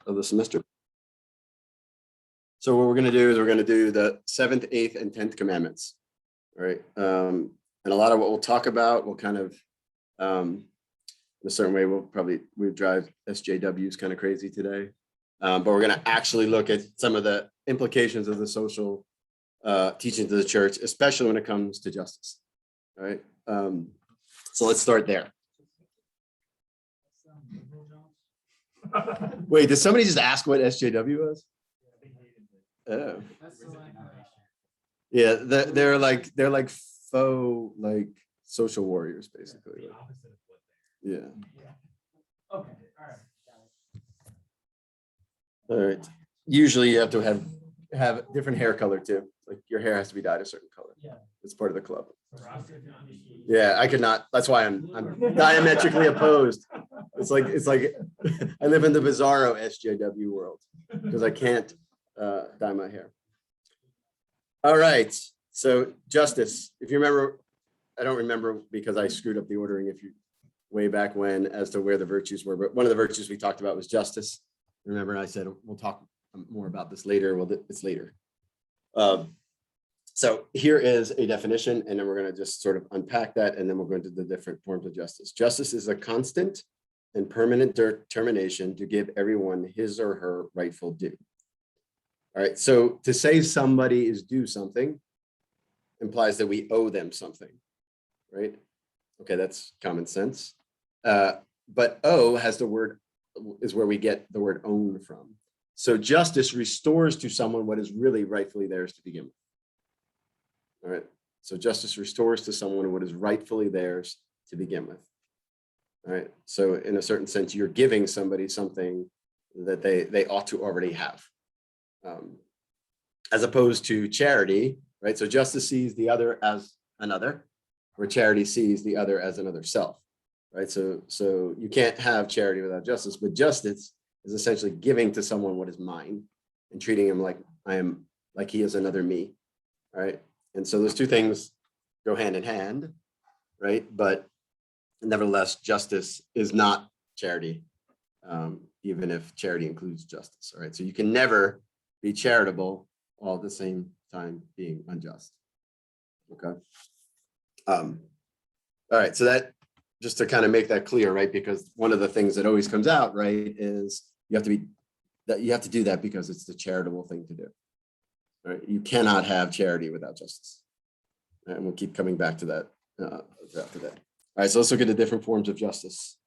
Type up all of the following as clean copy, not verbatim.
of the semester. So what we're going to do is we're going to do the 7th, 8th, and 10th commandments. All right. And a lot of what we'll talk about will kind of, in a certain way, we drive SJWs kind of crazy today. But we're going to actually look at some of the implications of the social teachings of the church, especially when it comes to justice. All right. So let's start there. Wait, did somebody just ask what SJW was? Oh. Yeah, they're like faux like social warriors, basically. Yeah. Okay. All right. Usually you have to have different hair color too. Like your hair has to be dyed a certain color. Yeah. It's part of the club. Yeah, I could not. That's why I'm diametrically opposed. It's like I live in the bizarro SJW world because I can't dye my hair. All right. So justice. If you remember, I don't remember because I screwed up the ordering way back when as to where the virtues were. But one of the virtues we talked about was justice. Remember, I said we'll talk more about this later. Well, it's later. So here is a definition, and then we're going to just sort of unpack that, and then we'll go into the different forms of justice. Justice is a constant and permanent determination to give everyone his or her rightful due. All right, so to say somebody is due something implies that we owe them something, right? Okay, that's common sense. But owe has the word, is where we get the word own from. So justice restores to someone what is really rightfully theirs to begin with. All right, so justice restores to someone what is rightfully theirs to begin with. All right, so in a certain sense, you're giving somebody something that they ought to already have. As opposed to charity, right? So justice sees the other as another, where charity sees the other as another self, right? So you can't have charity without justice, but justice is essentially giving to someone what is mine and treating him like he is another me, right? And so those two things go hand in hand, right? But nevertheless, justice is not charity, even if charity includes justice, all right? So you can never be charitable all at the same time being unjust, okay? All right, so that, just to kind of make that clear, right? Because one of the things that always comes out, right, is you have to do that because it's the charitable thing to do, right? You cannot have charity without justice, right? And we'll keep coming back to that throughout today. All right, so let's look at the different forms of justice.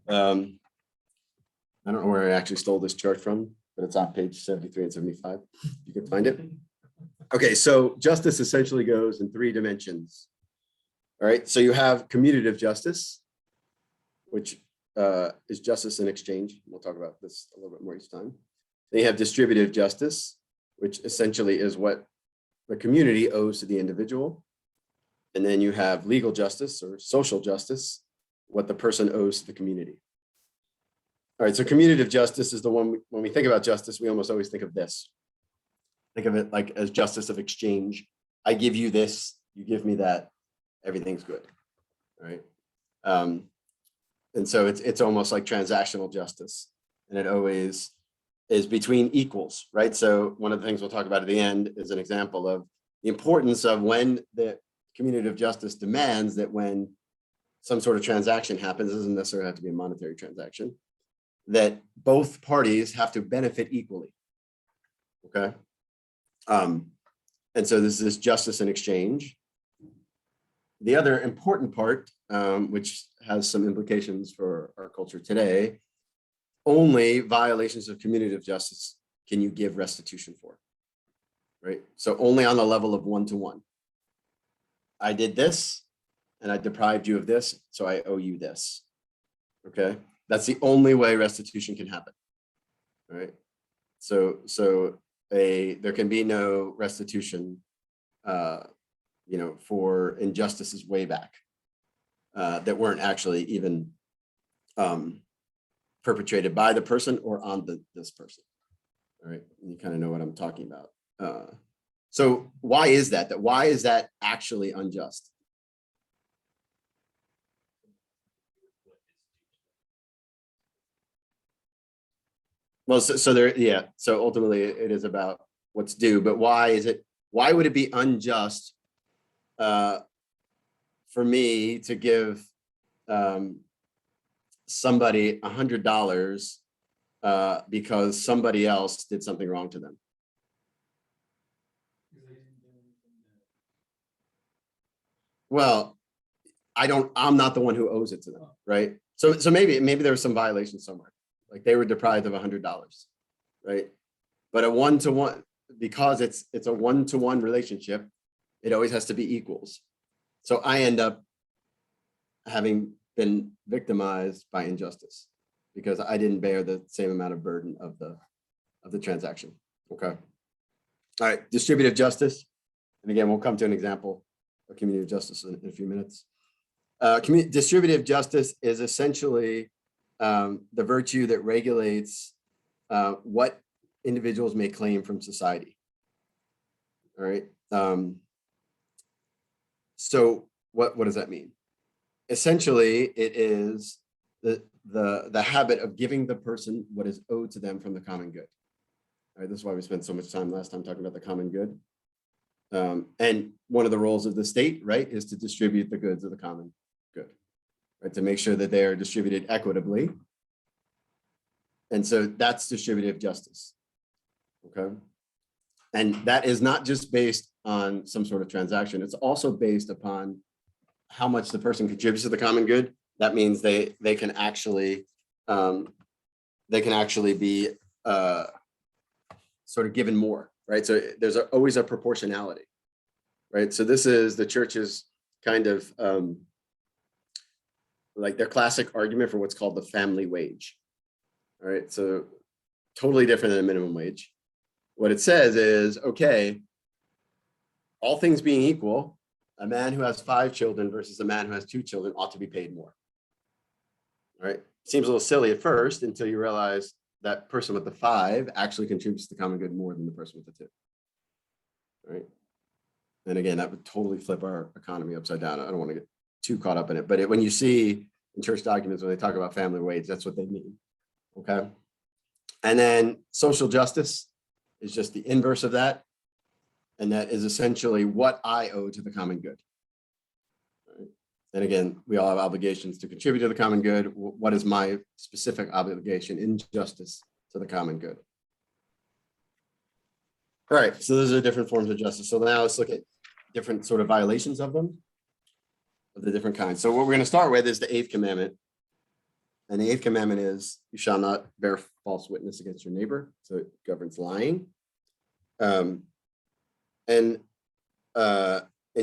I don't know where I actually stole this chart from, but it's on page 73 and 75. You can find it. Okay, so justice essentially goes in 3 dimensions. All right, so you have commutative justice, which is justice in exchange. We'll talk about this a little bit more each time. Then you have distributive justice, which essentially is what the community owes to the individual. And then you have legal justice or social justice, what the person owes to the community. All right, so commutative justice is the one, when we think about justice, we almost always think of this. Think of it like as justice of exchange. I give you this, you give me that, everything's good, right? And so it's almost like transactional justice, and it always is between equals, right? So one of the things we'll talk about at the end is an example of the importance of when the commutative justice demands that when some sort of transaction happens, it doesn't necessarily have to be a monetary transaction, that both parties have to benefit equally, okay? And so this is justice in exchange. The other important part, which has some implications for our culture today, only violations of commutative justice can you give restitution for, right? So only on the level of one-to-one. I did this and I deprived you of this, so I owe you this, okay? That's the only way restitution can happen, right? So there can be no restitution, for injustices way back that weren't actually even perpetrated by the person or on this person. All right, you kind of know what I'm talking about. So why is that? Why is that actually unjust? Well, so there, yeah. So ultimately, it is about what's due. But why would it be unjust for me to give somebody $100 because somebody else did something wrong to them? Well, I'm not the one who owes it to them, right? So maybe there was some violation somewhere, like they were deprived of $100, right? But a one-to-one, because it's a one-to-one relationship, it always has to be equals. So I end up having been victimized by injustice because I didn't bear the same amount of burden of the transaction. Okay. All right, distributive justice. And again, we'll come to an example of community justice in a few minutes. Distributive justice is essentially the virtue that regulates what individuals may claim from society. All right. So what does that mean? Essentially, it is the habit of giving the person what is owed to them from the common good. All right, this is why we spent so much time last time talking about the common good. And one of the roles of the state, right, is to distribute the goods of the common good, right, to make sure that they are distributed equitably. And so that's distributive justice. Okay. And that is not just based on some sort of transaction. It's also based upon how much the person contributes to the common good. That means they can actually be sort of given more, right? So there's always a proportionality, right? So this is the church's kind of like their classic argument for what's called the family wage. All right, so totally different than a minimum wage. What it says is, okay, all things being equal, a man who has 5 children versus a man who has 2 children ought to be paid more. All right, seems a little silly at first until you realize that person with the 5 actually contributes to the common good more than the person with the 2. All right, and again, that would totally flip our economy upside down. I don't want to get too caught up in it, but when you see in church documents when they talk about family wage, that's what they mean. Okay, and then social justice is just the inverse of that. And that is essentially what I owe to the common good. Right? And again, we all have obligations to contribute to the common good. What is my specific obligation in justice to the common good? All right, so those are different forms of justice. So now let's look at different sort of violations of them, of the different kinds. So what we're going to start with is the 8th commandment. And the 8th commandment is, you shall not bear false witness against your neighbor. So it governs lying. And in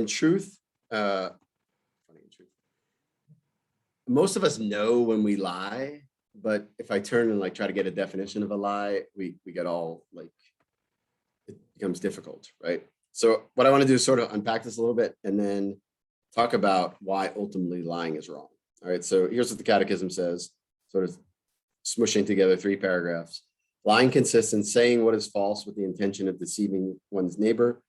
truth, most of us know when we lie, but if I turn and like try to get a definition of a lie, we get all like, it becomes difficult, right? So what I want to do is sort of unpack this a little bit and then talk about why ultimately lying is wrong. All right, so here's what the Catechism says, sort of smushing together 3 paragraphs. Lying consists in saying what is false with the intention of deceiving one's neighbor.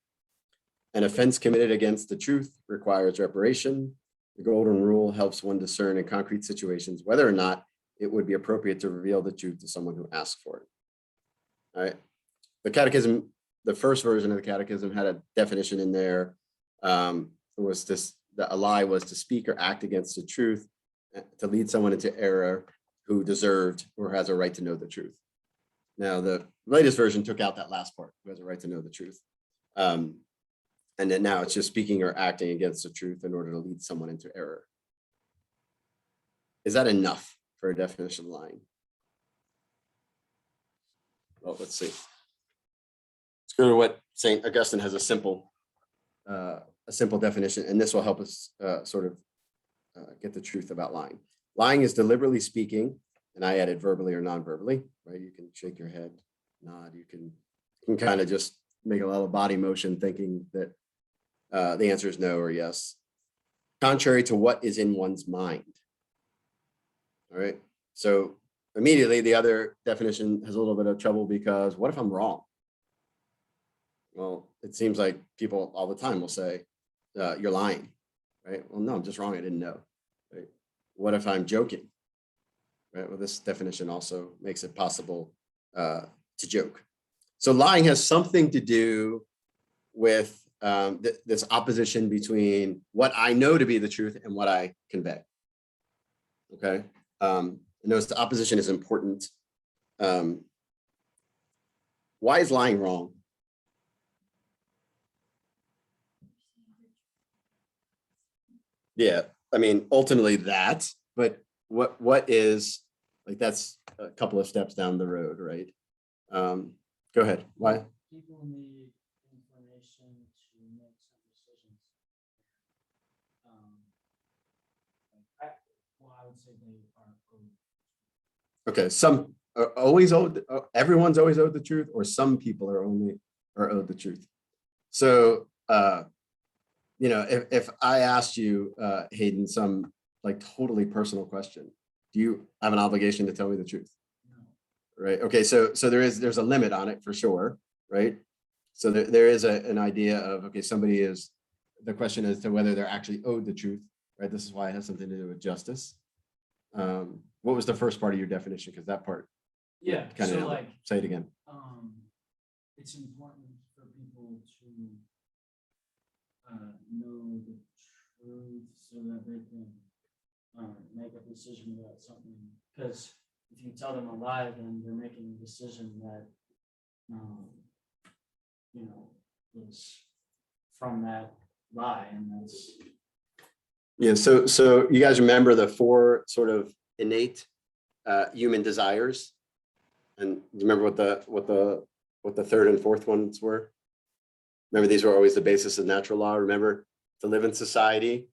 An offense committed against the truth requires reparation. The golden rule helps one discern in concrete situations whether or not it would be appropriate to reveal the truth to someone who asks for it. All right. The Catechism, the first version of the Catechism had a definition in there. It was this, that a lie was to speak or act against the truth, to lead someone into error who deserved or has a right to know the truth. Now, the latest version took out that last part, who has a right to know the truth. And then now it's just speaking or acting against the truth in order to lead someone into error. Is that enough for a definition of lying? Well, let's see. Let's go to what St. Augustine has a simple definition, and this will help us sort of get the truth about lying. Lying is deliberately speaking, and I added verbally or non-verbally, right? You can shake your head, nod, you can kind of just make a little body motion thinking that the answer is no or yes, contrary to what is in one's mind. All right, so immediately the other definition has a little bit of trouble because what if I'm wrong? Well, it seems like people all the time will say, you're lying, right? Well, no, I'm just wrong, I didn't know, right? What if I'm joking? Right, well, this definition also makes it possible to joke. So lying has something to do with this opposition between what I know to be the truth and what I convey. Okay. Notice the opposition is important. Why is lying wrong? Yeah, I mean, ultimately that, but what is, like, that's a couple of steps down the road, right? Go ahead. Why? People need information to make some decisions. I would say they are owed. Okay, some are always owed, everyone's always owed the truth, or some people are owed the truth. So, you know, if I asked you, Hayden, some like totally personal question, do you have an obligation to tell me the truth? No. Right. Okay. So there's a limit on it for sure. Right. So there is an idea of, okay, somebody is, the question as to whether they're actually owed the truth. Right. This is why it has something to do with justice. What was the first part of your definition? Because that part. Yeah. Kind of so like, say it again. It's important for people to know the truth so that they can make a decision about something. Because if you tell them a lie, then they're making a decision that you know, is from that lie, and that's. Yeah. So you guys remember the four sort of innate human desires, and do you remember what the third and fourth ones were? Remember, these were always the basis of natural law. Remember, to live in society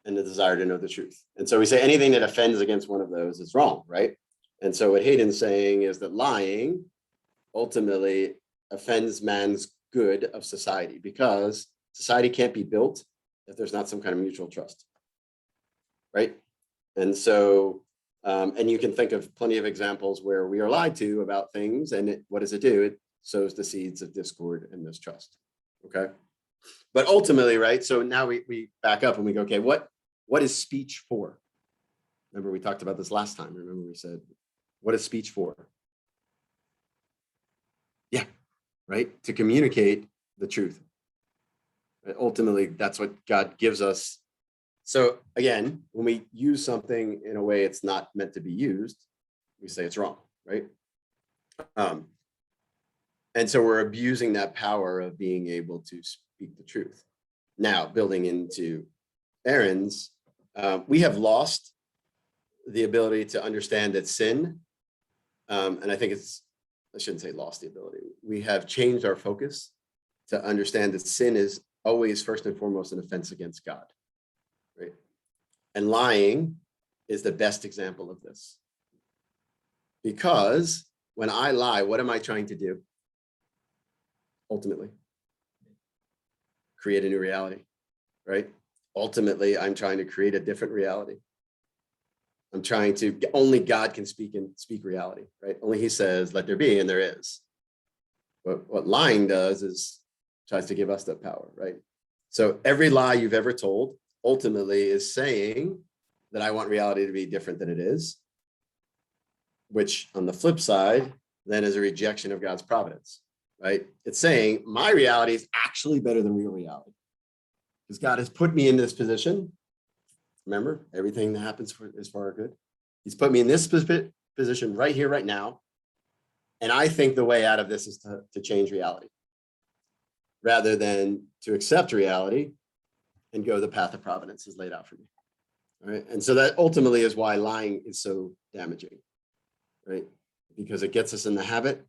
and the desire to know the truth. And so we say anything that offends against one of those is wrong, right? And so what Hayden's saying is that lying ultimately offends man's good of society, because society can't be built if there's not some kind of mutual trust, right? And so, and you can think of plenty of examples where we are lied to about things, and what does it do? It sows the seeds of discord and mistrust. Okay. But ultimately, right, so now we back up and we go, okay, what is speech for? Remember, we talked about this last time. Remember, we said, what is speech for? Yeah, right, to communicate the truth. Right? Ultimately, that's what God gives us. So again, when we use something in a way it's not meant to be used, we say it's wrong, right? And so we're abusing that power of being able to speak the truth. Now, building into Aaron's, we have lost the ability to understand that sin, and I think I shouldn't say lost the ability. We have changed our focus to understand that sin is always first and foremost an offense against God, right? And lying is the best example of this. Because when I lie, what am I trying to do? Ultimately, create a new reality, right? Ultimately, I'm trying to create a different reality. I'm trying to, only God can speak reality, right? Only he says, let there be, and there is. But what lying does is tries to give us that power, right? So every lie you've ever told ultimately is saying that I want reality to be different than it is, which on the flip side, then is a rejection of God's providence, right? It's saying my reality is actually better than real reality, because God has put me in this position. Remember, everything that happens is for our good. He's put me in this position right here, right now. And I think the way out of this is to change reality, rather than to accept reality and go the path of providence is laid out for me. All right. And so that ultimately is why lying is so damaging, right? Because it gets us in the habit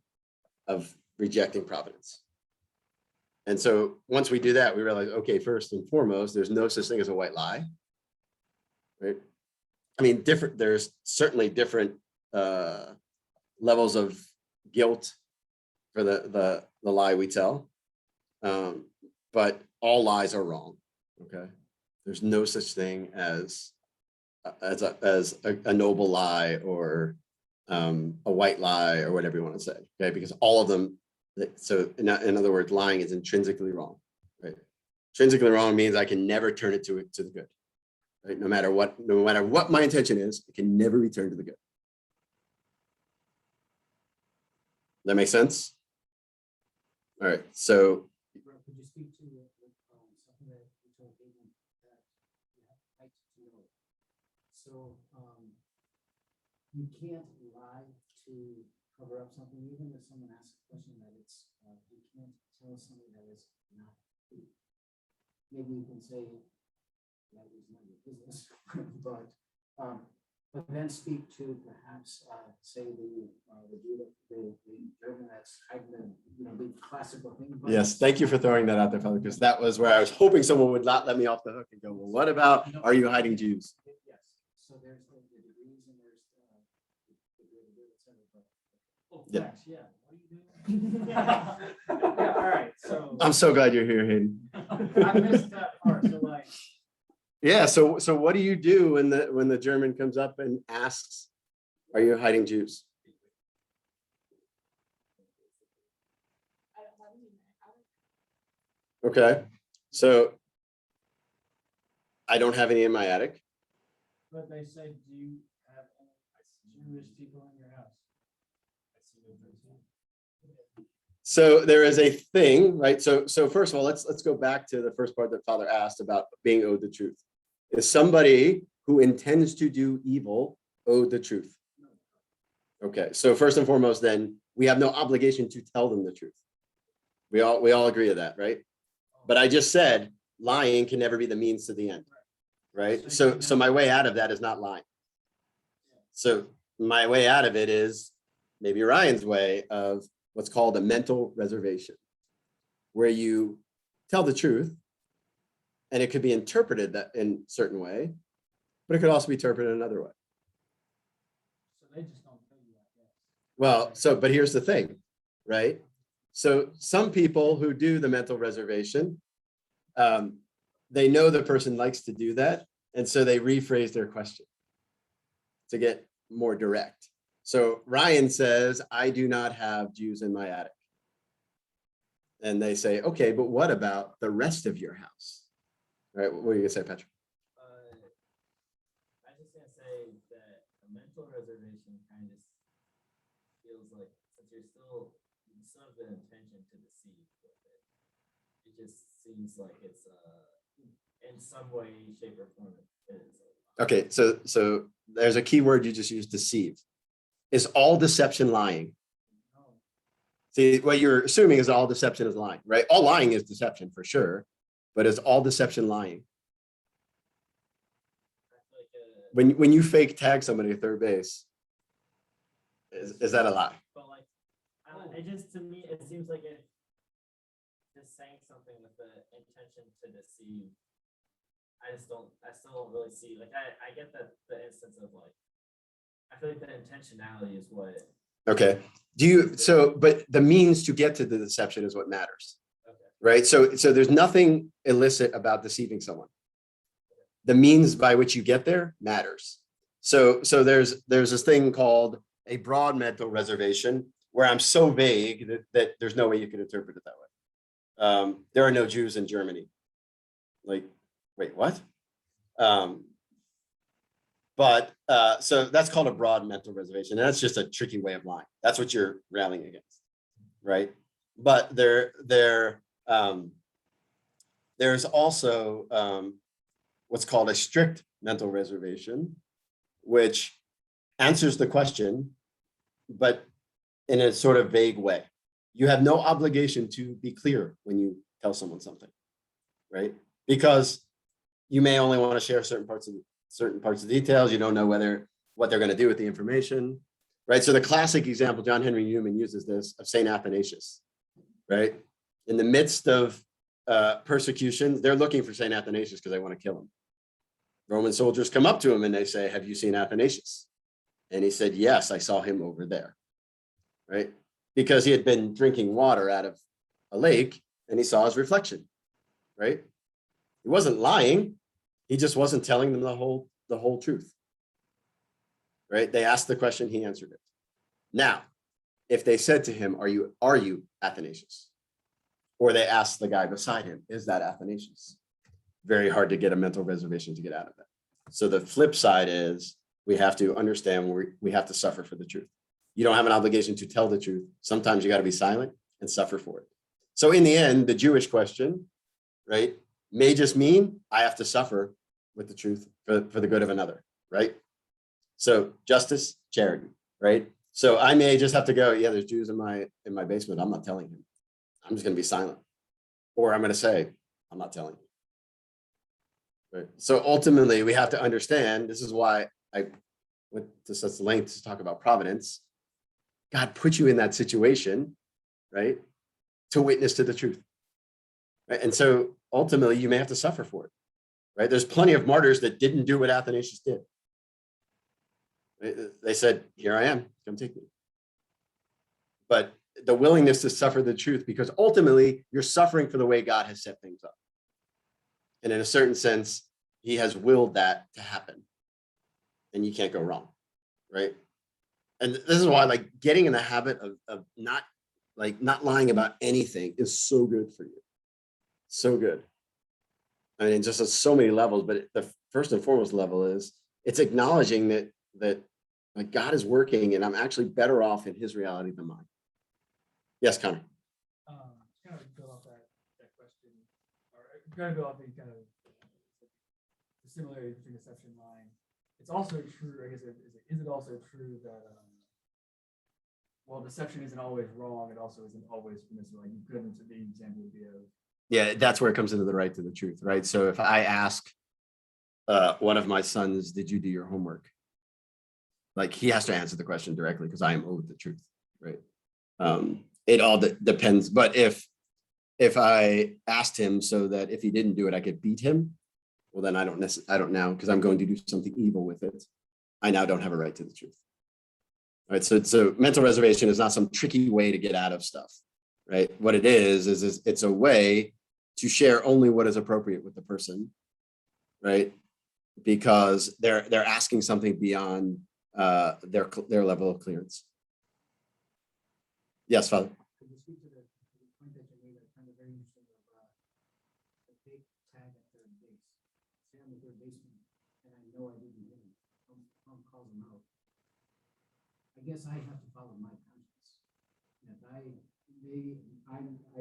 of rejecting providence. And so once we do that, we realize, okay, first and foremost, there's no such thing as a white lie, right? I mean, there's certainly different levels of guilt for the lie we tell, but all lies are wrong. Okay, there's no such thing as a noble lie or a white lie or whatever you want to say. Okay, because all of them. So in other words, lying is intrinsically wrong. Right, intrinsically wrong means I can never turn it to the good. Right, no matter what my intention is, it can never return to the good. That makes sense? All right, so Could you speak to something that you told Caitlin that you have the right to know? So you can't lie to cover up something, even if someone asks a question that it's you can't tell something that is not true. Maybe you can say that is none of your business, but then speak to perhaps say the German that's hiding the classical thing. yes, thank you for throwing that out there, Father, because that was where I was hoping someone would not let me off the hook and go, well, what about, are you hiding Jews? Yes, so there's the degrees and there's Yeah. facts, yeah. What are you doing? Yeah, all right, so. I'm so glad you're here, Hayden. I missed that part, so like. Yeah, so what do you do when the German comes up and asks, are you hiding Jews? Okay, so I don't have any in my attic. But they say, do you have any Jewish people in your house? So there is a thing, right? So first of all, let's go back to the first part that Father asked about being owed the truth. Is somebody who intends to do evil owed the truth? Okay, so first and foremost, then we have no obligation to tell them the truth. We all agree to that, right? But I just said lying can never be the means to the end, right? So my way out of that is not lying. So my way out of it is maybe Ryan's way of what's called a mental reservation, where you tell the truth and it could be interpreted that in a certain way, but it could also be interpreted another way. So they just don't tell you that. Well, but here's the thing, right? So some people who do the mental reservation, they know the person likes to do that. And so they rephrase their question to get more direct. So Ryan says, I do not have Jews in my attic. And they say, okay, but what about the rest of your house? All right, what are you gonna say, Patrick? I just gonna say that a mental reservation kind of feels like since you still have the intention to deceive with it, it just seems like it's in some way, shape, or form it is. Okay, so there's a key word you just used, deceive. Is all deception lying? See, what you're assuming is all deception is lying, right? All lying is deception for sure, but is all deception lying? When you fake tag somebody at third base, is that a lie? But like, it just to me, it seems like it just saying something with the intention to deceive. I still don't really see, like, I get that the instance of like, I feel like the intentionality is what. Okay. But the means to get to the deception is what matters. Okay. Right? So there's nothing illicit about deceiving someone. The means by which you get there matters. So there's this thing called a broad mental reservation where I'm so vague that there's no way you can interpret it that way. There are no Jews in Germany. Like, wait, what? So that's called a broad mental reservation. And that's just a tricky way of lying. That's what you're railing against, right? But there's also what's called a strict mental reservation, which answers the question, but in a sort of vague way. You have no obligation to be clear when you tell someone something, right? Because you may only want to share certain parts of details. You don't know what they're going to do with the information, right? So the classic example, John Henry Newman uses this, of Saint Athanasius, right? In the midst of persecution, they're looking for Saint Athanasius because they want to kill him. Roman soldiers come up to him and they say, have you seen Athanasius? And he said, yes, I saw him over there, right? Because he had been drinking water out of a lake and he saw his reflection, right? He wasn't lying. He just wasn't telling them the whole truth, right? They asked the question, he answered it. Now, if they said to him, are you Athanasius? Or they asked the guy beside him, is that Athanasius? Very hard to get a mental reservation to get out of that. So the flip side is we have to understand we have to suffer for the truth. you don't have an obligation to tell the truth. Sometimes you got to be silent and suffer for it. So in the end, the Jewish question, right, may just mean I have to suffer with the truth for the good of another, right? So justice, charity, right? So I may just have to go, yeah, there's Jews in my basement. I'm not telling him. I'm just going to be silent. Or I'm going to say, I'm not telling you. Right? So ultimately, we have to understand, this is why I went to such length to talk about providence. God put you in that situation, right, to witness to the truth. Right? And so ultimately, you may have to suffer for it. Right? There's plenty of martyrs that didn't do what Athanasius did. Right? They said, here I am, come take me. But the willingness to suffer the truth, because ultimately you're suffering for the way God has set things up. And in a certain sense, he has willed that to happen. And you can't go wrong, right? And this is why, like, getting in the habit of not lying about anything is so good for you. So good. I mean, just at so many levels, but the first and foremost level is it's acknowledging that like God is working and I'm actually better off in his reality than mine. Yes, Connor. Kind of go off that question, or kind of go off the kind of the similarity between deception and lying. It's also true, I guess, is it also true that while deception isn't always wrong, it also isn't always permissible. Like you couldn't, the example would be of. Yeah, that's where it comes into the right to the truth, right? So if I ask one of my sons, did you do your homework? Like he has to answer the question directly because I am owed the truth, right? It all depends. But if I asked him so that if he didn't do it, I could beat him, well, then I don't now, because I'm going to do something evil with it. I now don't have a right to the truth. Right. So mental reservation is not some tricky way to get out of stuff, right? What it is it's a way to share only what is appropriate with the person, right? Because they're asking something beyond their level of clearance. Yes, Father. Could you speak to the point that you made? I find it very interesting about the big tag at third base. Say I'm the third baseman, and I know I didn't hit him. Tom calls him out. I guess I have to follow my conscience. And I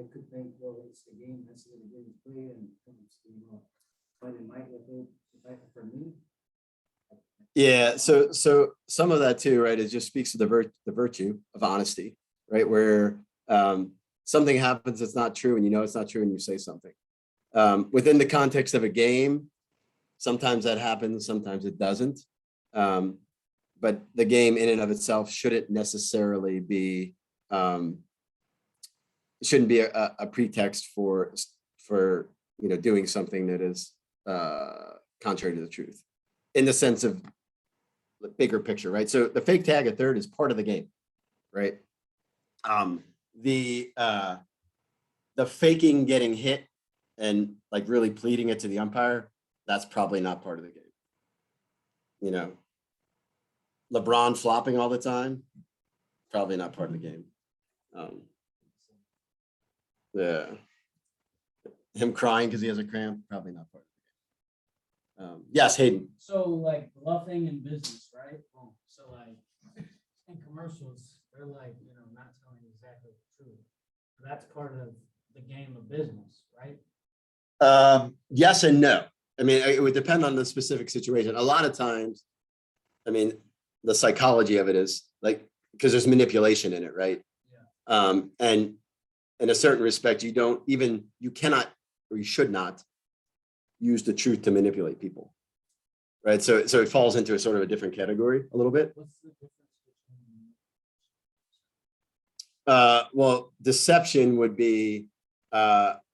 could think, well, it's the game. That's the game is played, and it's the game off. But it might, for me. Yeah. So some of that too, right? It just speaks to the virtue of honesty. Right, where something happens that's not true and you know it's not true and you say something. Within the context of a game, sometimes that happens, sometimes it doesn't. But the game in and of itself shouldn't necessarily be, shouldn't be a pretext for doing something that is contrary to the truth. In the sense of the bigger picture, right? So the fake tag at third is part of the game, right? The faking getting hit and like really pleading it to the umpire, that's probably not part of the game. LeBron flopping all the time, probably not part of the game. Him crying because he has a cramp, probably not part of the game. Yes, Hayden. So like bluffing in business, right? So like in commercials, they're like, not telling exactly the truth. That's part of the game of business, right? Yes and no. I mean, it would depend on the specific situation. A lot of times, I mean, the psychology of it is like, because there's manipulation in it, right? Yeah. And in a certain respect, you cannot, or you should not use the truth to manipulate people, right? So it falls into a sort of a different category a little bit. What's the difference between? Well, deception would be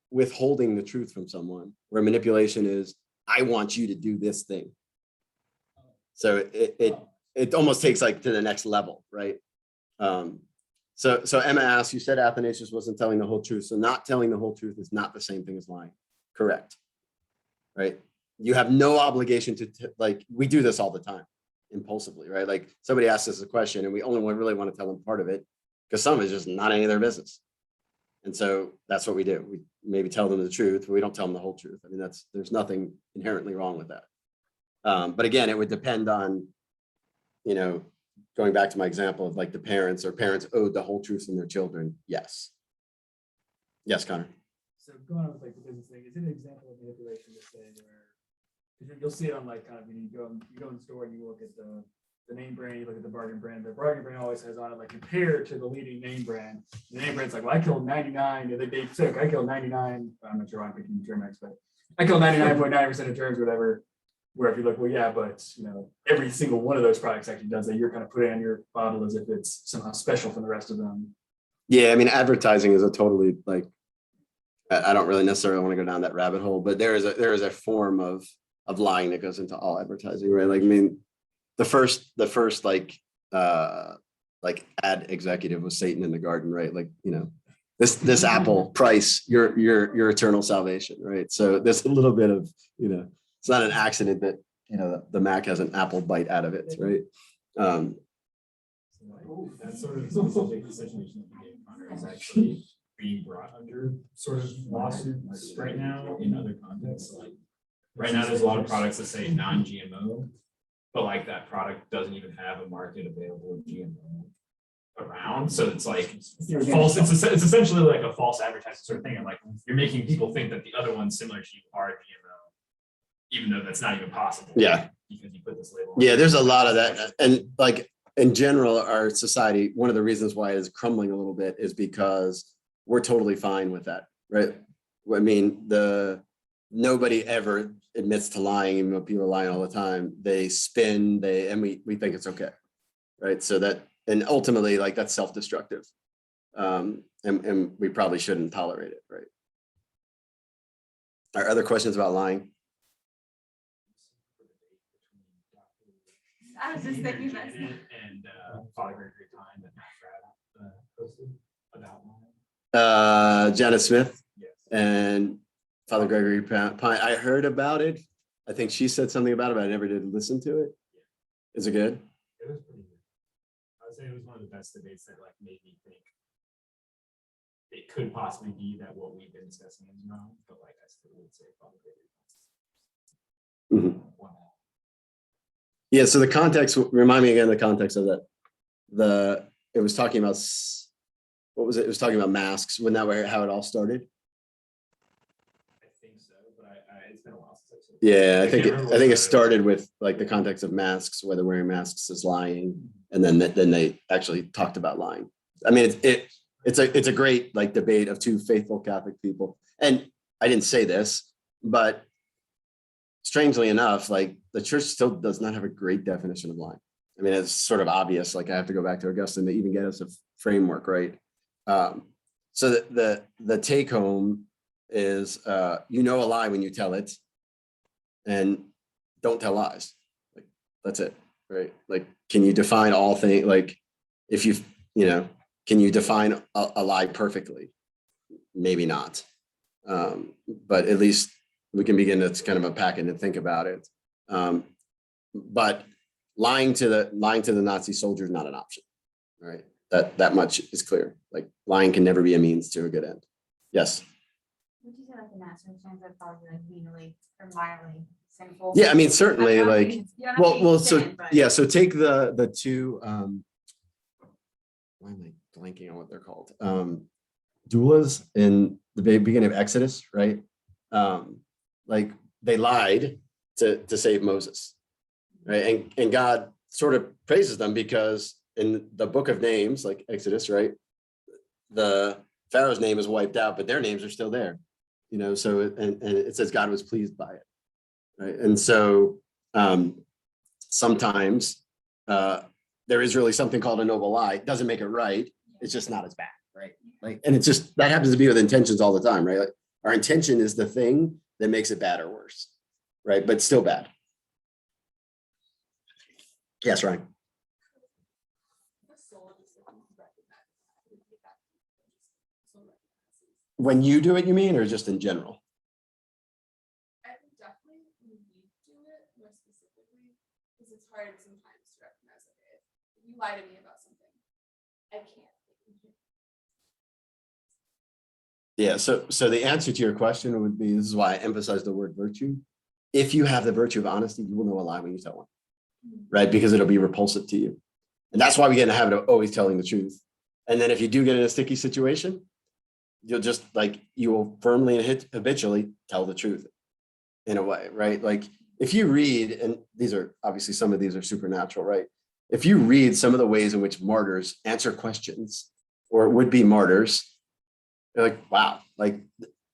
withholding the truth from someone, where manipulation is, I want you to do this thing. So it almost takes like to the next level, right? So Emma asked, you said Athanasius wasn't telling the whole truth. So not telling the whole truth is not the same thing as lying. Correct. Right? You have no obligation to like, we do this all the time, impulsively, right? Like somebody asks us a question and we only really want to tell them part of it because some of it's just not any of their business. And so that's what we do. We maybe tell them the truth, but we don't tell them the whole truth. I mean, there's nothing inherently wrong with that. But again, it would depend on, going back to my example of like the parents owed the whole truth from their children. Yes. Yes, Connor. So going on with like the business thing, is it an example of manipulation to say where, because you'll see it on like kind of, when you go in the store and you look at the name brand, you look at the bargain brand always has on it like compared to the leading name brand. The name brand's like, well, I killed 99, and they say, I killed 99, I'm not sure why I'm picking Germex, but I killed 99.9% of germs, whatever. Where if you look, well, yeah, but you know, every single one of those products actually does that. You're kind of putting on your bottle as if it's somehow special from the rest of them. Yeah, I mean, advertising is a totally like, I don't really necessarily want to go down that rabbit hole, but there is a form of lying that goes into all advertising, right? Like, I mean, the first like ad executive was Satan in the garden, right? Like, you know, this apple price, your eternal salvation, right? So there's a little bit of, you know, it's not an accident that, you know, the Mac has an apple bite out of it, right? That's sort of the situation that you gave, Connor, is actually being brought under sort of lawsuits right now in other contexts. Like right now, there's a lot of products that say non-GMO, but like that product doesn't even have a market available of GMO around. So it's like false. It's essentially like a false advertising sort of thing. And like you're making people think that the other ones similar to you are GMO, even though that's not even possible. Yeah. Because you put this label. Yeah, there's a lot of that. And like in general, our society, one of the reasons why it is crumbling a little bit is because we're totally fine with that, right? I mean, nobody ever admits to lying, even though people are lying all the time. They spin, and we think it's okay, right? So that, and ultimately, like that's self-destructive, and we probably shouldn't tolerate it, right? Are other questions about lying? I was just thinking that. And Father Gregory Pine that Matt posted about lying. Janet Smith Yes. and Father Gregory Pine. I heard about it. I think she said something about it, but I never did listen to it. Is it good? It was pretty good. I would say it was one of the best debates that like made me think it could possibly be that what we've been discussing is wrong, but like I still would say Father Gregory. Mhm. Yeah. So the context, remind me again the context of that. It was talking about, what was it? It was talking about masks. Wasn't that how it all started? I think so, but it's been a while since I've seen it. Yeah, I can't think remember it what started with like the context of masks, whether wearing masks is lying, and then they actually talked about lying. I mean, it's a great like debate of two faithful Catholic people. And I didn't say this, but strangely enough, like the church still does not have a great definition of lying. I mean, it's sort of obvious. Like I have to go back to Augustine to even get us a framework, right? So the take home is, you know a lie when you tell it, and don't tell lies. Like that's it, right? Like, can you define all things? Like, if can you define a lie perfectly? Maybe not, but at least we can begin to kind of unpack it and think about it. But lying to the Nazi soldier is not an option, right? That much is clear. Like lying can never be a means to a good end. Yes. Would you say like the national chance that probably like venially or mildly sinful? Yeah, I mean certainly I'm not like saying- you don't have to be well sin, so but- yeah, so take the two why am I blanking on what they're called? Doulas in the beginning of Exodus, right? Like they lied to save Moses, right? And God sort of praises them because in the book of names, like Exodus, right? The Pharaoh's name is wiped out, but their names are still there, you know? So, and it says God was pleased by it, right? And so sometimes there is really something called a noble lie. It doesn't make it right. It's just not as bad, right? Like, and it's just, that happens to be with intentions all the time, right? Like our intention is the thing that makes it bad or worse, right? But still bad. Yes, Ryan. When you do it, you mean, or just in general? I think definitely when you do it more specifically, because it's hard sometimes to recognize, okay, if you lie to me about something, I can't. Yeah, so the answer to your question would be, this is why I emphasize the word virtue. If you have the virtue of honesty, you will know a lie when you tell one, right? Because it'll be repulsive to you. And that's why we get in a habit of always telling the truth. And then if you do get in a sticky situation, you'll just you will firmly and habitually tell the truth in a way, right? Like if you read, and these are obviously some of these are supernatural, right? If you read some of the ways in which martyrs answer questions or would be martyrs, you're like, wow, like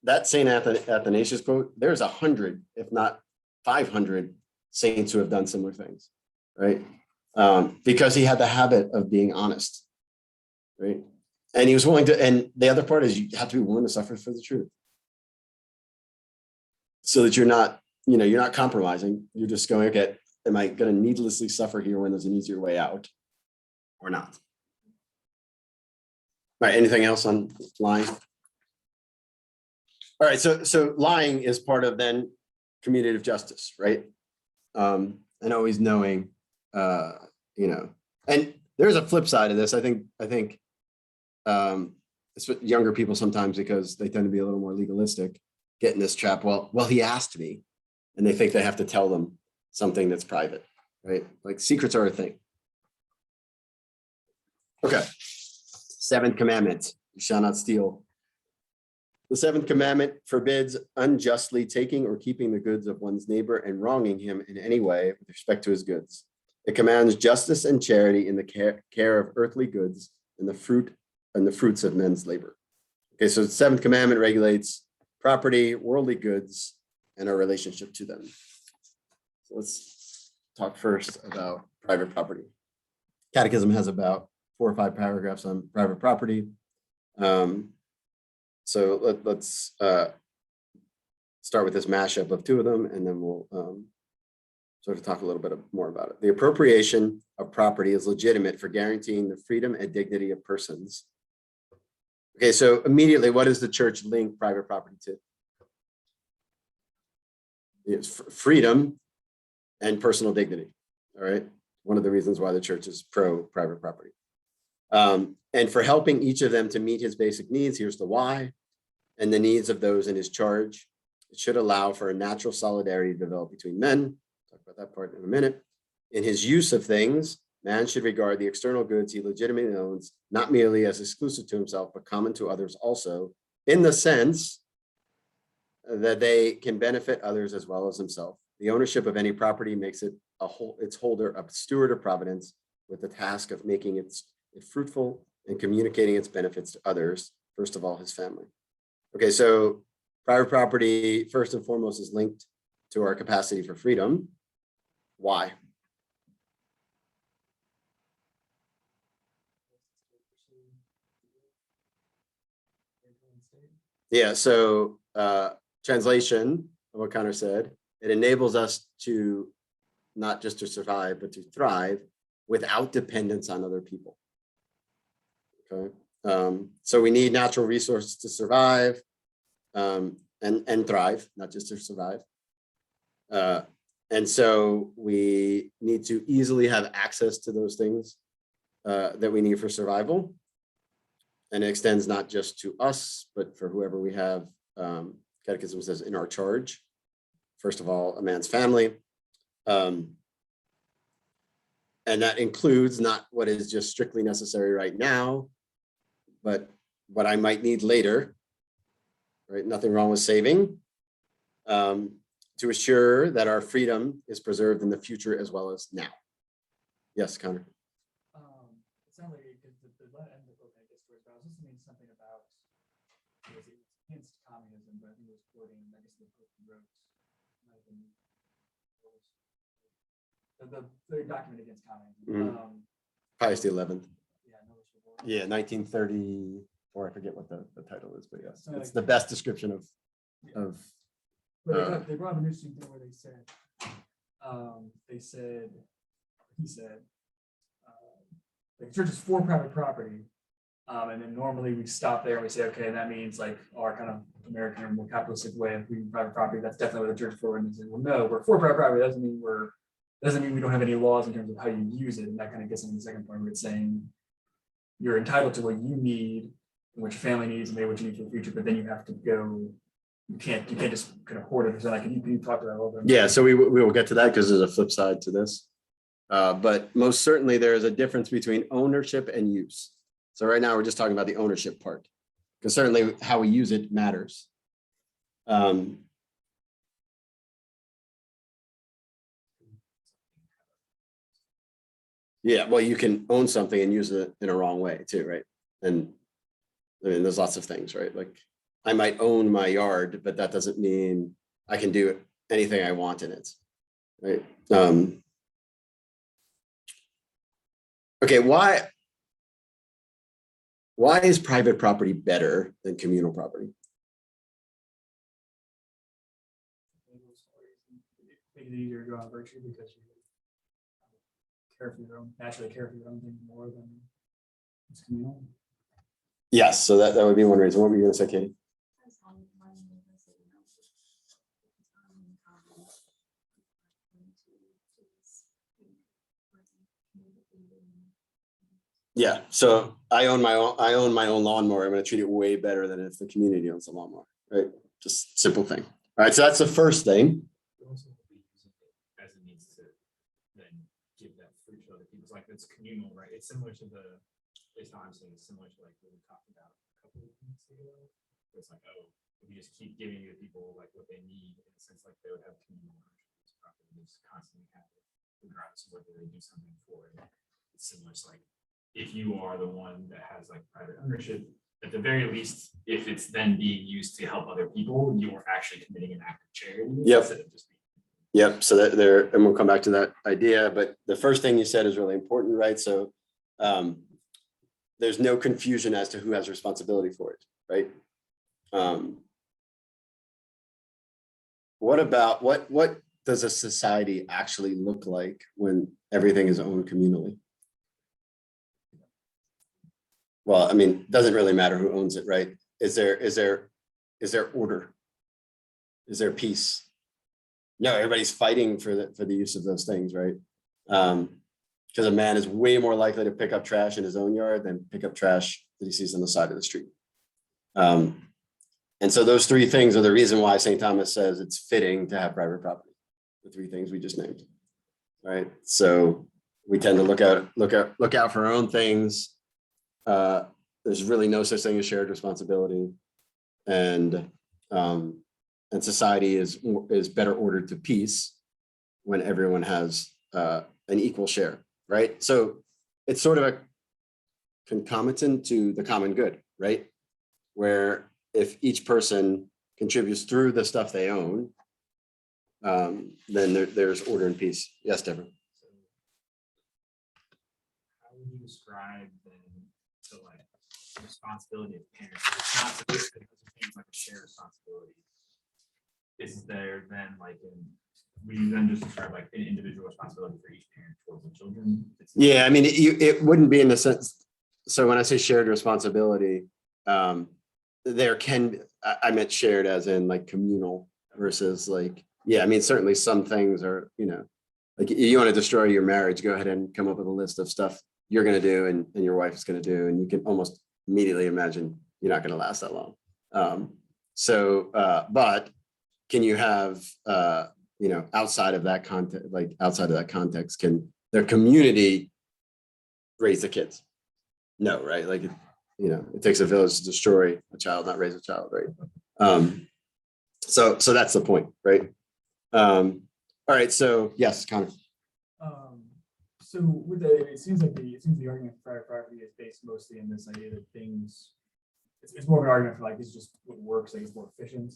that Saint Athanasius quote, there's 100, if not 500 saints who have done similar things, right? Because he had the habit of being honest, right? And he was willing to, and the other part is you have to be willing to suffer for the truth. So that you're not compromising. You're just going, okay, am I going to needlessly suffer here when there's an easier way out or not? All right, anything else on lying? All right, so lying is part of then commutative justice, right? And always knowing, and there's a flip side of this. I think it's what younger people sometimes, because they tend to be a little more legalistic, get in this trap. Well, he asked me, and they think they have to tell them something that's private, right? Like secrets are a thing. Okay. 7th commandment, you shall not steal. The 7th commandment forbids unjustly taking or keeping the goods of one's neighbor and wronging him in any way with respect to his goods. It commands justice and charity in the care of earthly goods and the fruits of men's labor. Okay, so the 7th commandment regulates property, worldly goods, and our relationship to them. So let's talk first about private property. Catechism has about 4 or 5 paragraphs on private property. So let's start with this mashup of 2 of them, and then we'll sort of talk a little bit more about it. The appropriation of property is legitimate for guaranteeing the freedom and dignity of persons. Okay, so immediately, what does the church link private property to? It's freedom and personal dignity, all right? One of the reasons why the church is pro private property. And for helping each of them to meet his basic needs, here's the why, and the needs of those in his charge. It should allow for a natural solidarity to develop between men. Talk about that part in a minute. In his use of things, man should regard the external goods he legitimately owns, not merely as exclusive to himself, but common to others also, in the sense that they can benefit others as well as himself. The ownership of any property makes it its holder a steward of providence with the task of making it fruitful and communicating its benefits to others, first of all, his family. Okay, so private property, first and foremost, is linked to our capacity for freedom. Why? Yeah, so translation of what Connor said, it enables us to not just to survive, but to thrive without dependence on other people. Okay, so we need natural resources to survive and thrive, not just to survive. And so we need to easily have access to those things that we need for survival. And it extends not just to us, but for whoever we have, Catechism says, in our charge. First of all, a man's family. And that includes not what is just strictly necessary right now, but what I might need later, right? Nothing wrong with saving, to assure that our freedom is preserved in the future as well as now. Yes, Connor. It sounds like the end of the book, I guess, was means something about against communism, but I think it was quoting, I guess, the book he wrote. The document against communism. Pius XI. Yeah, Yeah, 1934. I forget what the title is, but yes, So it's the best description of. But they brought up an interesting thing where he said, the church is for private property. And then normally we stop there and we say, okay, that means like our kind of American or more capitalistic way of viewing private property. That's definitely what the church is for. And they say, well, no, we're for private property. Doesn't mean we don't have any laws in terms of how you use it. And that kind of gets into the second point where it's saying you're entitled to what you need and what your family needs and maybe what you need for the future, but then you have to go. You can't just kind of hoard it. So like, can you talk to that a little bit? Yeah, so we will get to that because there's a flip side to this. But most certainly there is a difference between ownership and use. So right now we're just talking about the ownership part, because certainly how we use it matters. Yeah, well, you can own something and use it in a wrong way too, right? And I mean, there's lots of things, right? Like I might own my yard, but that doesn't mean I can do anything I want in it, right? Okay, why is private property better than communal property? Make it easier to go on virtue because you care for your own, naturally care for your own thing more than it's communal. Yes, so that would be one reason. What were you going to say, Katie? Yeah, so I own my own lawnmower. I'm going to treat it way better than if the community owns the lawnmower, right? Just simple thing. All right, so that's the first thing. Also, we use it as it needs to then give that fruit to other people. It's like it's communal, right? It's similar to the, at least how I'm saying, it's similar to like what we talked about a couple of weeks ago. It's like, oh, if we just keep giving the people like what they need, in a sense, like they would have communal ownership of this property, they just constantly have it, regardless of whether they do something for it. It's similar to like, if you are the one that has like private ownership, at the very least, if it's then being used to help other people, you're actually committing an act of charity. Yep. Instead of just Yep. So that there, and we'll come back to that idea. But the first thing you said is really important, right? So there's no confusion as to who has responsibility for it, right? What about what does a society actually look like when everything is owned communally? Well, I mean, it doesn't really matter who owns it, right? Is there order? Is there peace? No, everybody's fighting for the use of those things, right? Because a man is way more likely to pick up trash in his own yard than pick up trash that he sees on the side of the street. And so those three things are the reason why St. Thomas says it's fitting to have private property. The three things we just named, right? So we tend to look out for our own things. There's really no such thing as shared responsibility, and society is better ordered to peace when everyone has an equal share, right? So it's sort of a concomitant to the common good, right? Where if each person contributes through the stuff they own, then there's order and peace. Yes, Deborah. So how would you describe then the like responsibility of parents? If it's not supposed to be like a shared responsibility. Is there then like would you then just describe like an individual responsibility for each parent towards the children? Yeah, I mean, it wouldn't be in the sense. So when I say shared responsibility, there can, I meant shared as in like communal versus like, yeah, I mean, certainly some things are, like you want to destroy your marriage, go ahead and come up with a list of stuff you're going to do and your wife is going to do. And you can almost immediately imagine you're not going to last that long. But can you have, outside of that context, can their community raise the kids? No, right? Like, it takes a village to destroy a child, not raise a child, right? So that's the point, right? All right. So yes, Connor. So with it seems the argument for private property is based mostly in this idea that things, it's more of an argument for like this is just what works, like it's more efficient.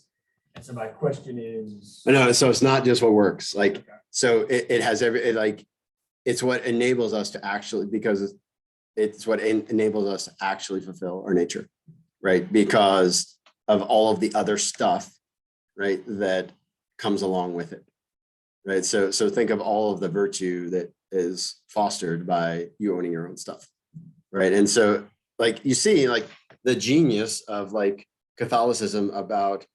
And so my question is, No, so it's not just what works. Like, okay. So it has it's what enables us to actually, because it's what enables us to actually fulfill our nature, right? Because of all of the other stuff, right, that comes along with it, right? So think of all of the virtue that is fostered by you owning your own stuff, right? And so like you see like the genius of like Catholicism about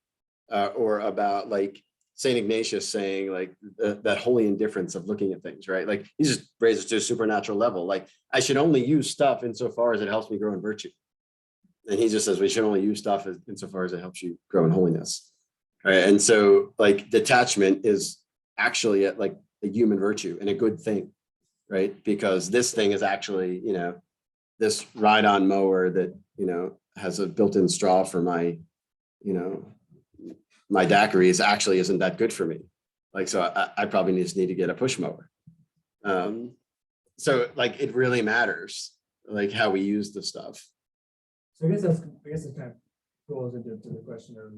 like St. Ignatius saying like that holy indifference of looking at things, right? Like he just raises to a supernatural level. Like I should only use stuff insofar as it helps me grow in virtue. And he just says we should only use stuff insofar as it helps you grow in holiness. Right. And so like detachment is actually like a human virtue and a good thing. right? Because this thing is actually, this ride-on mower that, has a built-in straw for my, my daiquiris actually isn't that good for me. Like, so I probably just need to get a push mower. So like, it really matters, like how we use the stuff. So I guess it kind of goes into the question of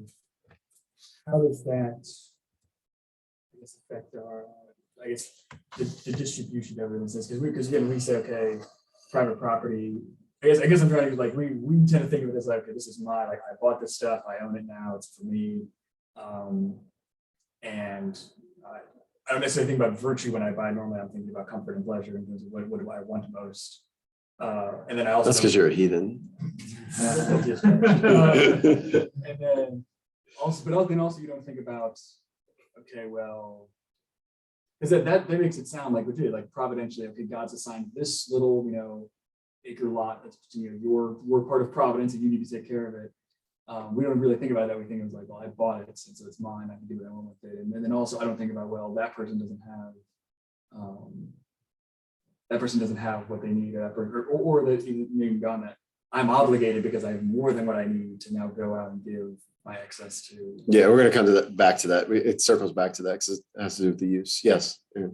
how does that, I guess, affect our, I guess, the distribution of it in this, because again, we say, okay, private property. I guess I'm trying to like we tend to think of it as like, okay, this is mine. Like I bought this stuff, I own it now. It's for me. And I don't necessarily think about virtue when I buy. Normally, I'm thinking about comfort and pleasure in terms of what do I want most. And then I also That's because you're a heathen. and then also, but then also you don't think about, okay, well, because that makes it sound like legit, like providentially, okay, God's assigned this little, acre lot that's, you're part of providence and you need to take care of it. We don't really think about that. We think it was like, well, I bought it, and so it's mine. I can do what I want with it. And then also, I don't think about, well, that person doesn't have what they need, or that even beyond that, I'm obligated because I have more than what I need to now go out and give my access to. Yeah, we're going to come to that, back to that. It circles back to that because it has to do with the use. Yes. Yeah. How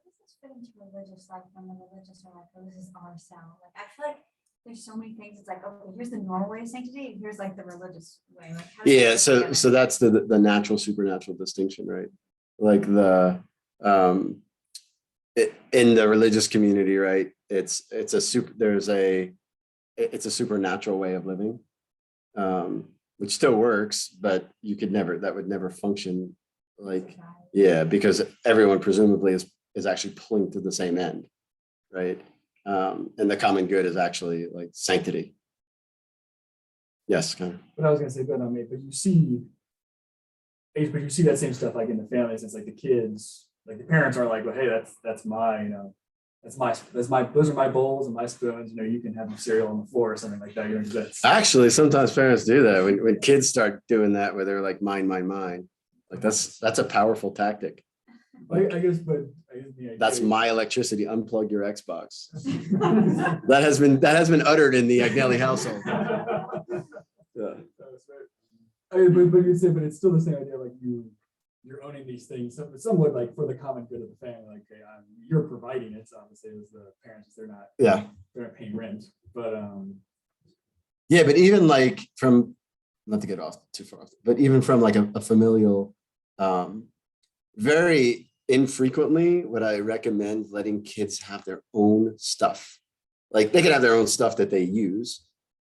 does this fit into religious life when the religious are like, oh, this is our cell? Like, I feel like there's so many things. It's like, okay, here's the normal way of sanctity, and here's like the religious way. Like, how does that Yeah. fit So together? that's the natural supernatural distinction, right? Like in the religious community, right? It's a supernatural way of living, which still works, but that would never function like, yeah, because everyone presumably is actually pulling to the same end, right? And the common good is actually like sanctity. Yes, Connor. But I was gonna say, but you see that same stuff like in the families. It's like the kids, like the parents are like, well, hey, that's my, those are my bowls and my spoons. You can have your cereal on the floor or something like that. That's Actually, sometimes parents do that when kids start doing that, where they're like, mine. Like that's a powerful tactic. I guess the idea That's my electricity. Unplug your Xbox. That has been uttered in the Agnelli household. Yeah. But it's still the same idea. Like you're owning these things, somewhat like for the common good of the family. Like, okay, you're providing it. So obviously, as the parents, they're not paying rent. But yeah, but even like from, not to get off too far off, but even from like a familial, very infrequently would I recommend letting kids have their own stuff. Like they can have their own stuff that they use,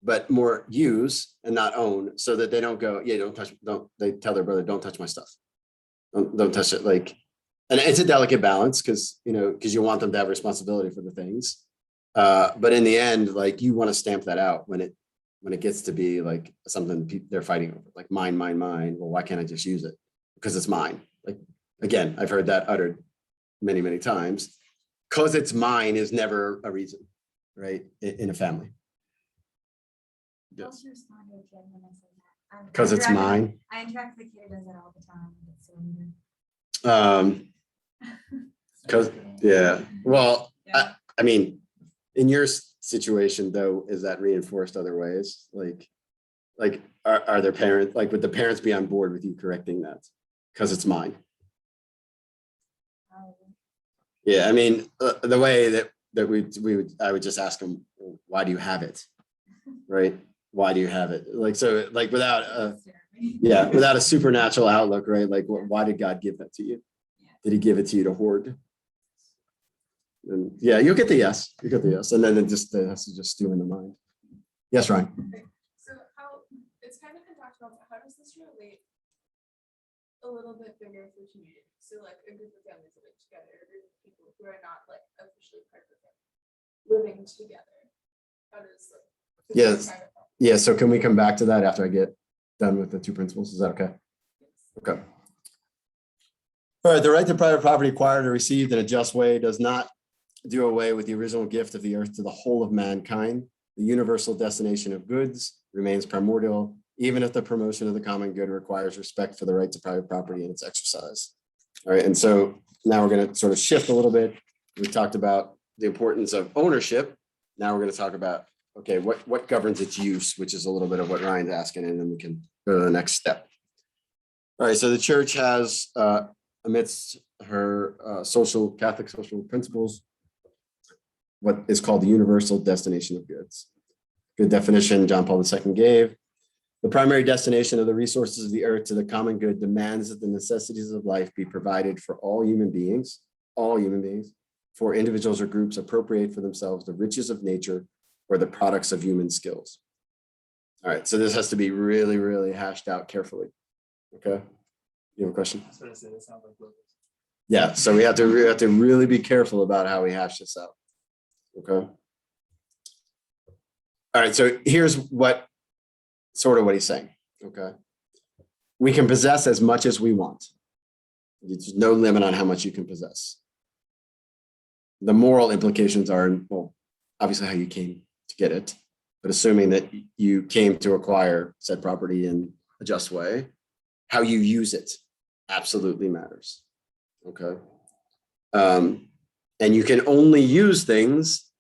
but more use and not own, so that they don't go, yeah, they tell their brother, don't touch my stuff. Don't touch it. Like, and it's a delicate balance because you want them to have responsibility for the things. But in the end, like you want to stamp that out when it gets to be like something they're fighting over, like mine. Well, why can't I just use it? Because it's mine. Like, again, I've heard that uttered many, many times. Because it's mine is never a reason, right? In a family. How Yes. do you respond to a kid when I say that? Because it's mine. I interact with a kid who does that all the time. It's so weird. Because, yeah, well, Yeah. I mean, in your situation though, is that reinforced other ways? Like are their parents, like would the parents be on board with you correcting that? Because it's mine. Yeah, I mean, the way that I would just ask them, why do you have it? Right? Why do you have it? Like, so like without a supernatural outlook, right? Like, why did God give that to you? Did he give it to you to hoard? And yeah, you'll get the yes. You get the yes. And then it has to just stew in the mind. Yes, Ryan. So how, it's kind of been talked about, but how does this relate a little bit bigger for community? So like a group of families living together, a group of people who are not like officially part of the family living together. How does like Yes. Yeah, so can we come back to that after I get done with the two principles? Is that okay? Okay. All right, the right to private property acquired or received in a just way does not do away with the original gift of the earth to the whole of mankind. The universal destination of goods remains primordial, even if the promotion of the common good requires respect for the right to private property and its exercise. All right, and so now we're going to sort of shift a little bit We talked about the importance of ownership. Now we're going to talk about, okay, what governs its use, which is a little bit of what Ryan's asking, and then we can go to the next step. All right, so the church has, amidst her Catholic social principles, what is called the universal destination of goods. Good definition John Paul II gave. The primary destination of the resources of the earth to the common good demands that the necessities of life be provided for all human beings, for individuals or groups appropriate for themselves the riches of nature or the products of human skills. All right, so this has to be really, really hashed out carefully. Okay, you have a question? That's what I said. It sounds like logos. Yeah, so we have to really be careful about how we hash this out. Okay. All right, so here's what he's saying. Okay. We can possess as much as we want. There's no limit on how much you can possess. The moral implications are, well, obviously how you came to get it, but assuming that you came to acquire said property in a just way, how you use it absolutely matters. Okay. And you can only use things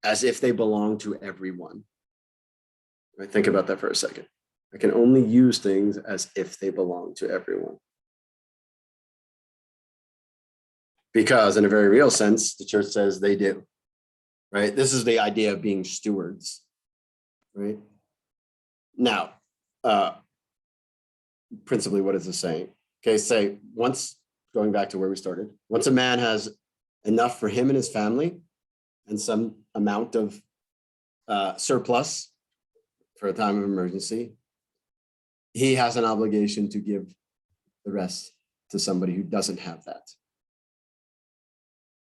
as if they belong to everyone. Right? Think about that for a second. I can only use things as if they belong to everyone. Because in a very real sense, the church says they do, right? This is the idea of being stewards, right? Now, principally, what is this saying? Okay, say once, going back to where we started, once a man has enough for him and his family and some amount of surplus for a time of emergency, he has an obligation to give the rest to somebody who doesn't have that.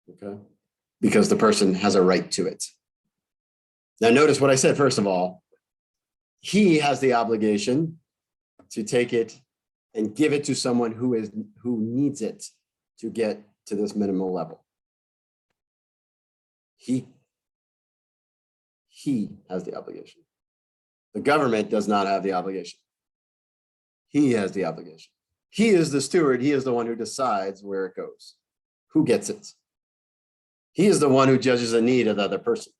Okay, because the person has a right to it. Now, notice what I said. First of all, he has the obligation to take it and give it to someone who needs it to get to this minimal level. He has the obligation. The government does not have the obligation. He has the obligation. He is the steward. He is the one who decides where it goes, who gets it. He is the one who judges the need of the other person.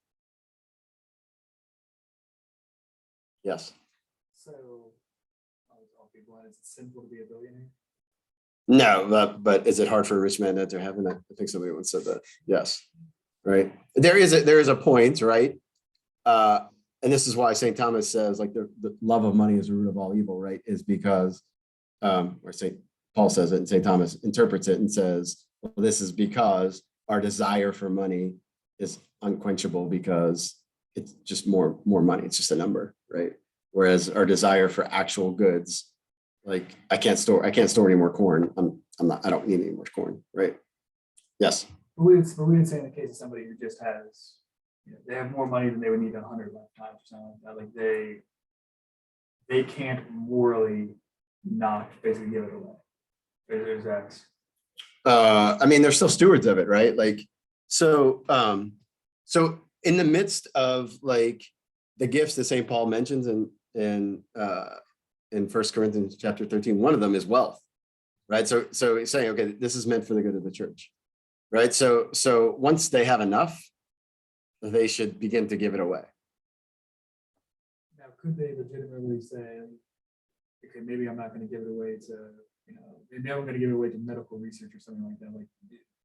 Yes. So, I'll be blunt, is it sinful to be a billionaire? No, but is it hard for a rich man to enter heaven? I think somebody once said that. Yes. Right. There is a point, right? And this is why St. Thomas says, like, the love of money is the root of all evil, right? Is because, or St. Paul says it, and St. Thomas interprets it and says, well, this is because our desire for money is unquenchable because it's just more money. It's just a number, right? Whereas our desire for actual goods, like I can't store any more corn. I don't need any more corn, right? Yes. But we would say in the case of somebody who just has, they have more money than they would need 100 lifetimes or something like that. Like they can't morally not basically give it away. There's that. I mean, they're still stewards of it, right? Like, so in the midst of like the gifts that St. Paul mentions in 1 Corinthians chapter 13, one of them is wealth, right? So he's saying, okay, this is meant for the good of the church, right? So once they have enough, they should begin to give it away. Now, could they legitimately say, okay, maybe I'm not going to give it away to, maybe I'm going to give it away to medical research or something like that. Like,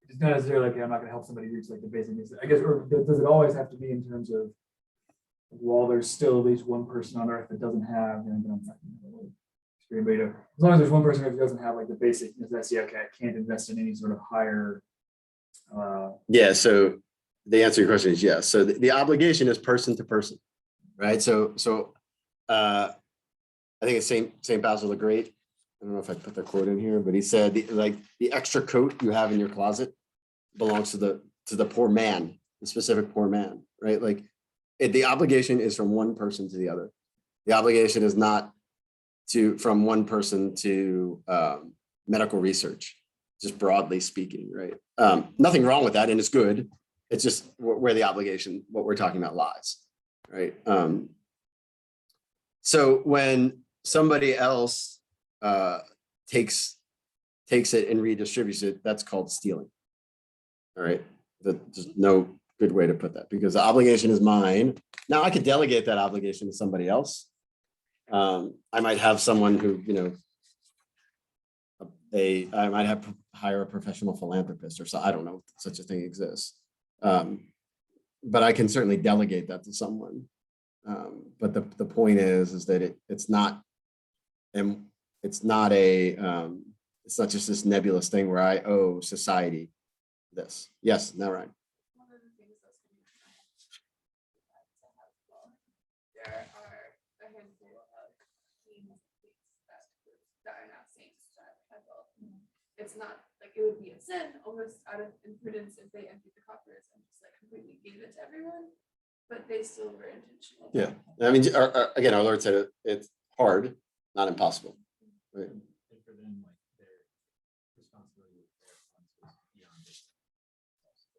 it's not necessarily like, I'm not going to help somebody reach like the basic needs. I guess, or does it always have to be in terms of, while there's still at least one person on earth that doesn't have, as long as there's one person who doesn't have like the basic necessity, okay, I can't invest in any sort of higher. Yeah. So the answer to your question is yes. So the obligation is person to person, right? So I think it's Saint Basil the Great. I don't know if I put the quote in here, but he said, the extra coat you have in your closet belongs to the poor man, the specific poor man, right? Like the obligation is from one person to the other. The obligation is not from one person to medical research, just broadly speaking, right? Nothing wrong with that, and it's good. It's just where the obligation, what we're talking about, lies, right? So when somebody else takes it and redistributes it, that's called stealing. All right. There's no good way to put that because the obligation is mine. Now I could delegate that obligation to somebody else. I might have someone who, I might have hire a professional philanthropist or so. I don't know if such a thing exists. But I can certainly delegate that to someone. But the point is that it's not, and it's not just this nebulous thing where I owe society this. Yes, now Ryan. One of the things that's going to be there are a handful of teams that are not saints that have all. It's not like it would be a sin almost out of imprudence if they emptied the coffers and just like completely gave it to everyone, but they still were intentional. Yeah, I mean, again, our Lord said it's hard, not impossible. Right. And for them, like their responsibility with their funds was beyond just the country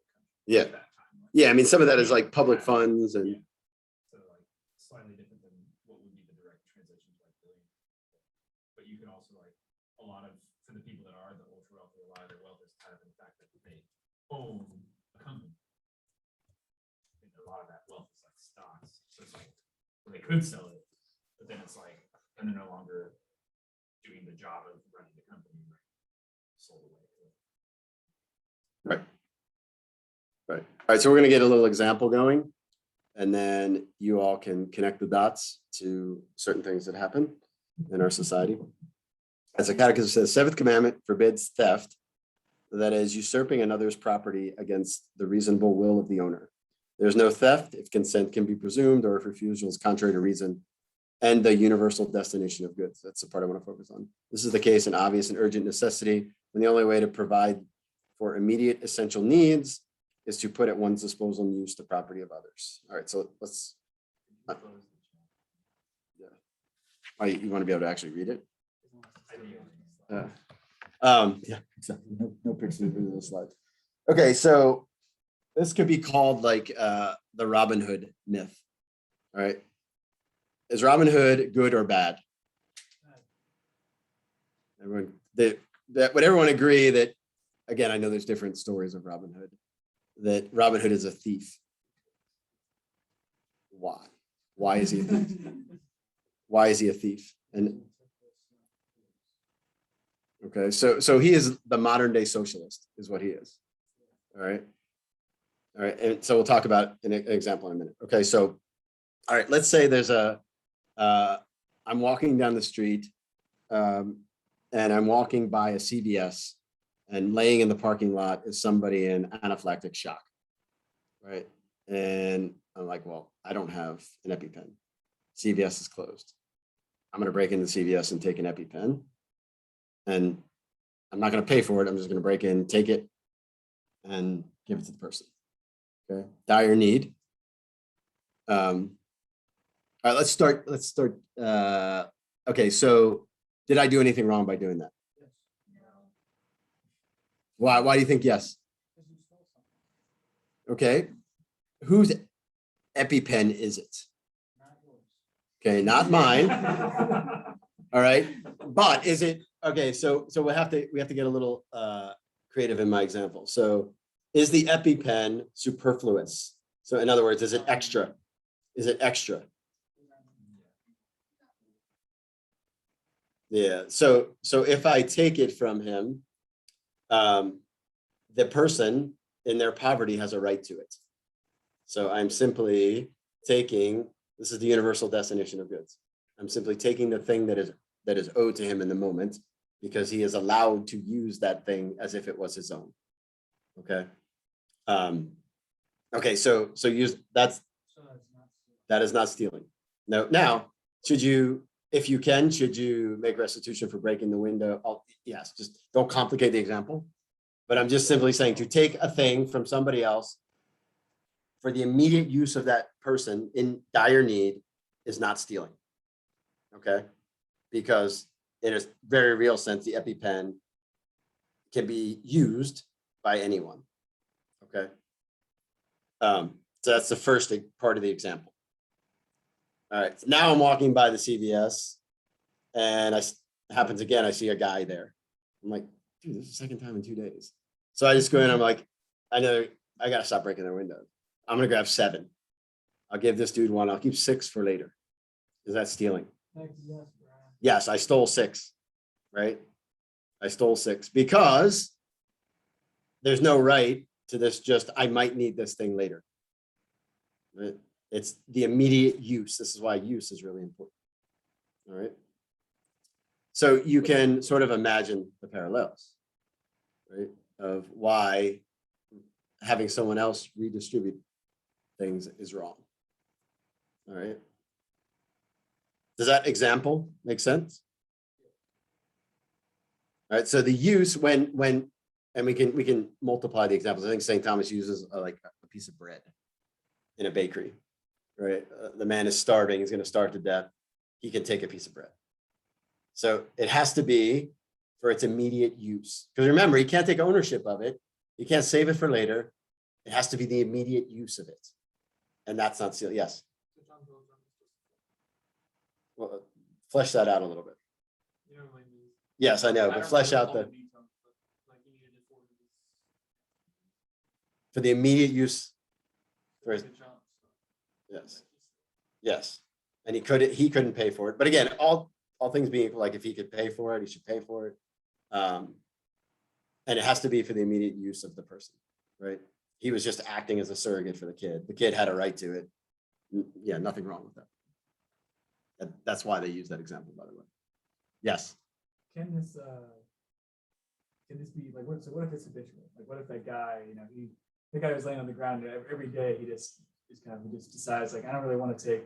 Yeah. at that time. Like, Yeah, I mean, some of that is like public funds and yeah. So like slightly different than what would be the direct transition to like Billionaire. But you could also like a lot of, for the people that are the ultra wealthy, a lot of their wealth is tied up in the fact that they own a company. And a lot of that wealth is like stocks. So it's like, well, they could sell it, but then it's like, then they're no longer doing the job of running the company, right? Sold away. right. Right. All right. So we're going to get a little example going, and then you all can connect the dots to certain things that happen in our society. As the Catechism says, seventh commandment forbids theft, that is usurping another's property against the reasonable will of the owner. There's no theft if consent can be presumed or if refusal is contrary to reason and the universal destination of goods. That's the part I want to focus on. This is the case in obvious and urgent necessity, when the only way to provide for immediate essential needs is to put at one's disposal and use the property of others. All right, so let's. Yeah. Oh, you want to be able to actually read it? Yeah, exactly. No pictures of the slides. Okay, so this could be called like the Robin Hood myth. All right. Is Robin Hood good or bad? Everyone, would everyone agree that, again, I know there's different stories of Robin Hood, that Robin Hood is a thief? Why? Why is he a thief? Why is he a thief? And okay, so he is the modern day socialist, is what he is. All right. All right. And so we'll talk about an example in a minute. Okay, so all right, let's say there's I'm walking down the street and I'm walking by a CVS, and laying in the parking lot is somebody in anaphylactic shock, right? And I'm like, well, I don't have an EpiPen. CVS is closed. I'm going to break into CVS and take an EpiPen, and I'm not going to pay for it. I'm just going to break in, take it, and give it to the person. Okay, dire need. All right, let's start. Okay, so did I do anything wrong by doing that? Why do you think yes? Okay, whose EpiPen is it? Okay, not mine. All right, but is it okay? So we have to get a little creative in my example. So is the EpiPen superfluous? So in other words, is it extra? Is it extra? Yeah. So if I take it from him, the person in their poverty has a right to it. So I'm simply taking, this is the universal destination of goods. I'm simply taking the thing that is owed to him in the moment, because he is allowed to use that thing as if it was his own. Okay. Okay. So use that is not stealing. No. Now, should you, if you can, should you make restitution for breaking the window? Oh, yes. Just don't complicate the example. But I'm just simply saying to take a thing from somebody else for the immediate use of that person in dire need is not stealing. Okay. Because in a very real sense, the EpiPen can be used by anyone. Okay. So that's the first part of the example. All right. So now I'm walking by the CVS, and happens again. I see a guy there. I'm like, dude, this is the second time in 2 days. So I just go in. I'm like, I know I gotta stop breaking their windows. I'm gonna grab 7. I'll give this dude 1. I'll keep 6 for later. Is that stealing? Heck, yes, Brian. Yes, I stole 6, right? I stole 6 because there's no right to this, just I might need this thing later. Right? It's the immediate use. This is why use is really important. All right. So you can sort of imagine the parallels, right, of why having someone else redistribute things is wrong. All right. Does that example make sense? All right. So the use when and we can multiply the examples. I think St. Thomas uses like a piece of bread in a bakery, right? The man is starving. He's going to starve to death. He can take a piece of bread. So it has to be for its immediate use. Because remember, he can't take ownership of it. He can't save it for later. It has to be the immediate use of it. And that's not still, yes. Well, flesh that out a little bit. Yes, I know, but flesh out the, for the immediate use. For his, yes. Yes. And he couldn't pay for it. But again, all things being equal, like if he could pay for it, he should pay for it. And it has to be for the immediate use of the person, right? He was just acting as a surrogate for the kid. The kid had a right to it. Yeah, nothing wrong with that. That's why they use that example, by the way. Yes. Can this be like what? So what if it's habitual? Like what if that guy, the guy who's laying on the ground every day, he just decides like I don't really want to take,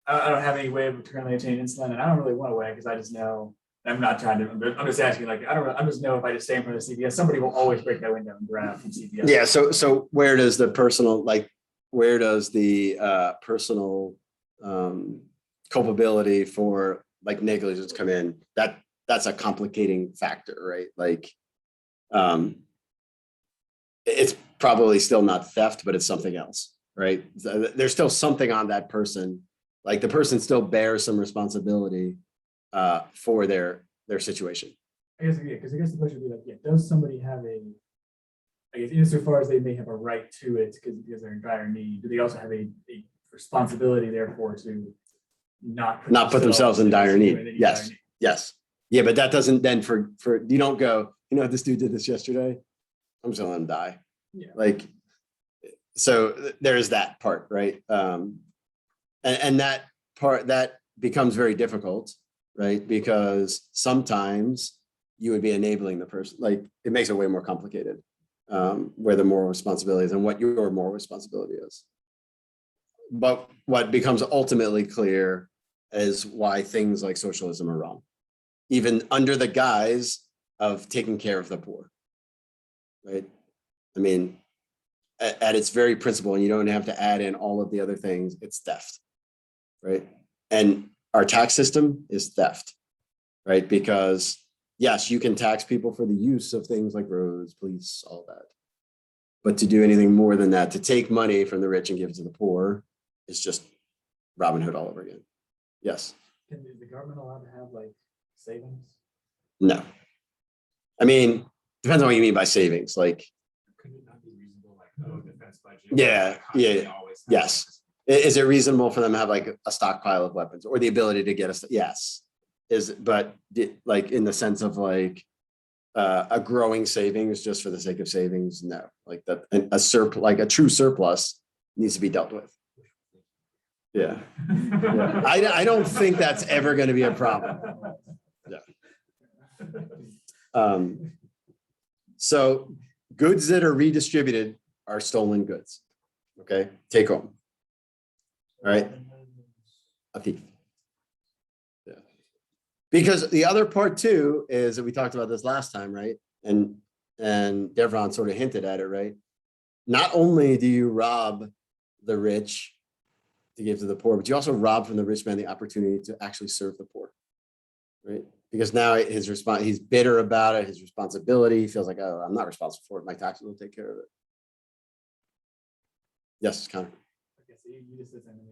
I don't have any way of currently obtaining insulin, and I don't really want to weigh because I just know. I'm not trying to. I'm just asking. Like I just know if I just stay in front of the CVS, somebody will always break that window and run out from CVS. Yeah. So where does the personal personal culpability for like negligence come in? That's a complicating factor, right? Like, it's probably still not theft, but it's something else, right? There's still something on that person. Like the person still bears some responsibility for their situation. I guess because the question would be like, does somebody have I guess insofar as they may have a right to it because they're in dire need, do they also have a responsibility therefore to not put themselves in dire need? Yes. Yes. Yeah, but that doesn't then for you don't go, this dude did this yesterday, I'm just gonna let him die. Yeah. Like, so there's that part, right? And that part that becomes very difficult, right? Because sometimes you would be enabling the person, like it makes it way more complicated, where the moral responsibility is and what your moral responsibility is. But what becomes ultimately clear is why things like socialism are wrong, even under the guise of taking care of the poor, right? I mean, at its very principle, and you don't have to add in all of the other things, it's theft, right? And our tax system is theft, right? Because yes, you can tax people for the use of things like roads, police, all that. But to do anything more than that, to take money from the rich and give it to the poor, is just Robin Hood all over again. Yes. Is the government allowed to have like savings? No. I mean, depends on what you mean by savings. Like, Could it not be reasonable, like, defense budget? Yeah, yeah, yes. Is it reasonable for them to have like a stockpile of weapons or the ability to get yes. But like in the sense of like a growing savings just for the sake of savings, no. Like that like a true surplus needs to be dealt with. Yeah. Yeah. I don't think that's ever going to be a problem. Yeah. So goods that are redistributed are stolen goods. Okay, take home. All right, a thief. Yeah. Because the other part too is that we talked about this last time, right? And Devron sort of hinted at it, right? Not only do you rob the rich to give to the poor, but you also rob from the rich man the opportunity to actually serve the poor, right? Because now he's bitter about it, his responsibility, he feels like, oh, I'm not responsible for it, my taxes will take care of it. Yes, Connor. Okay, so you just said something.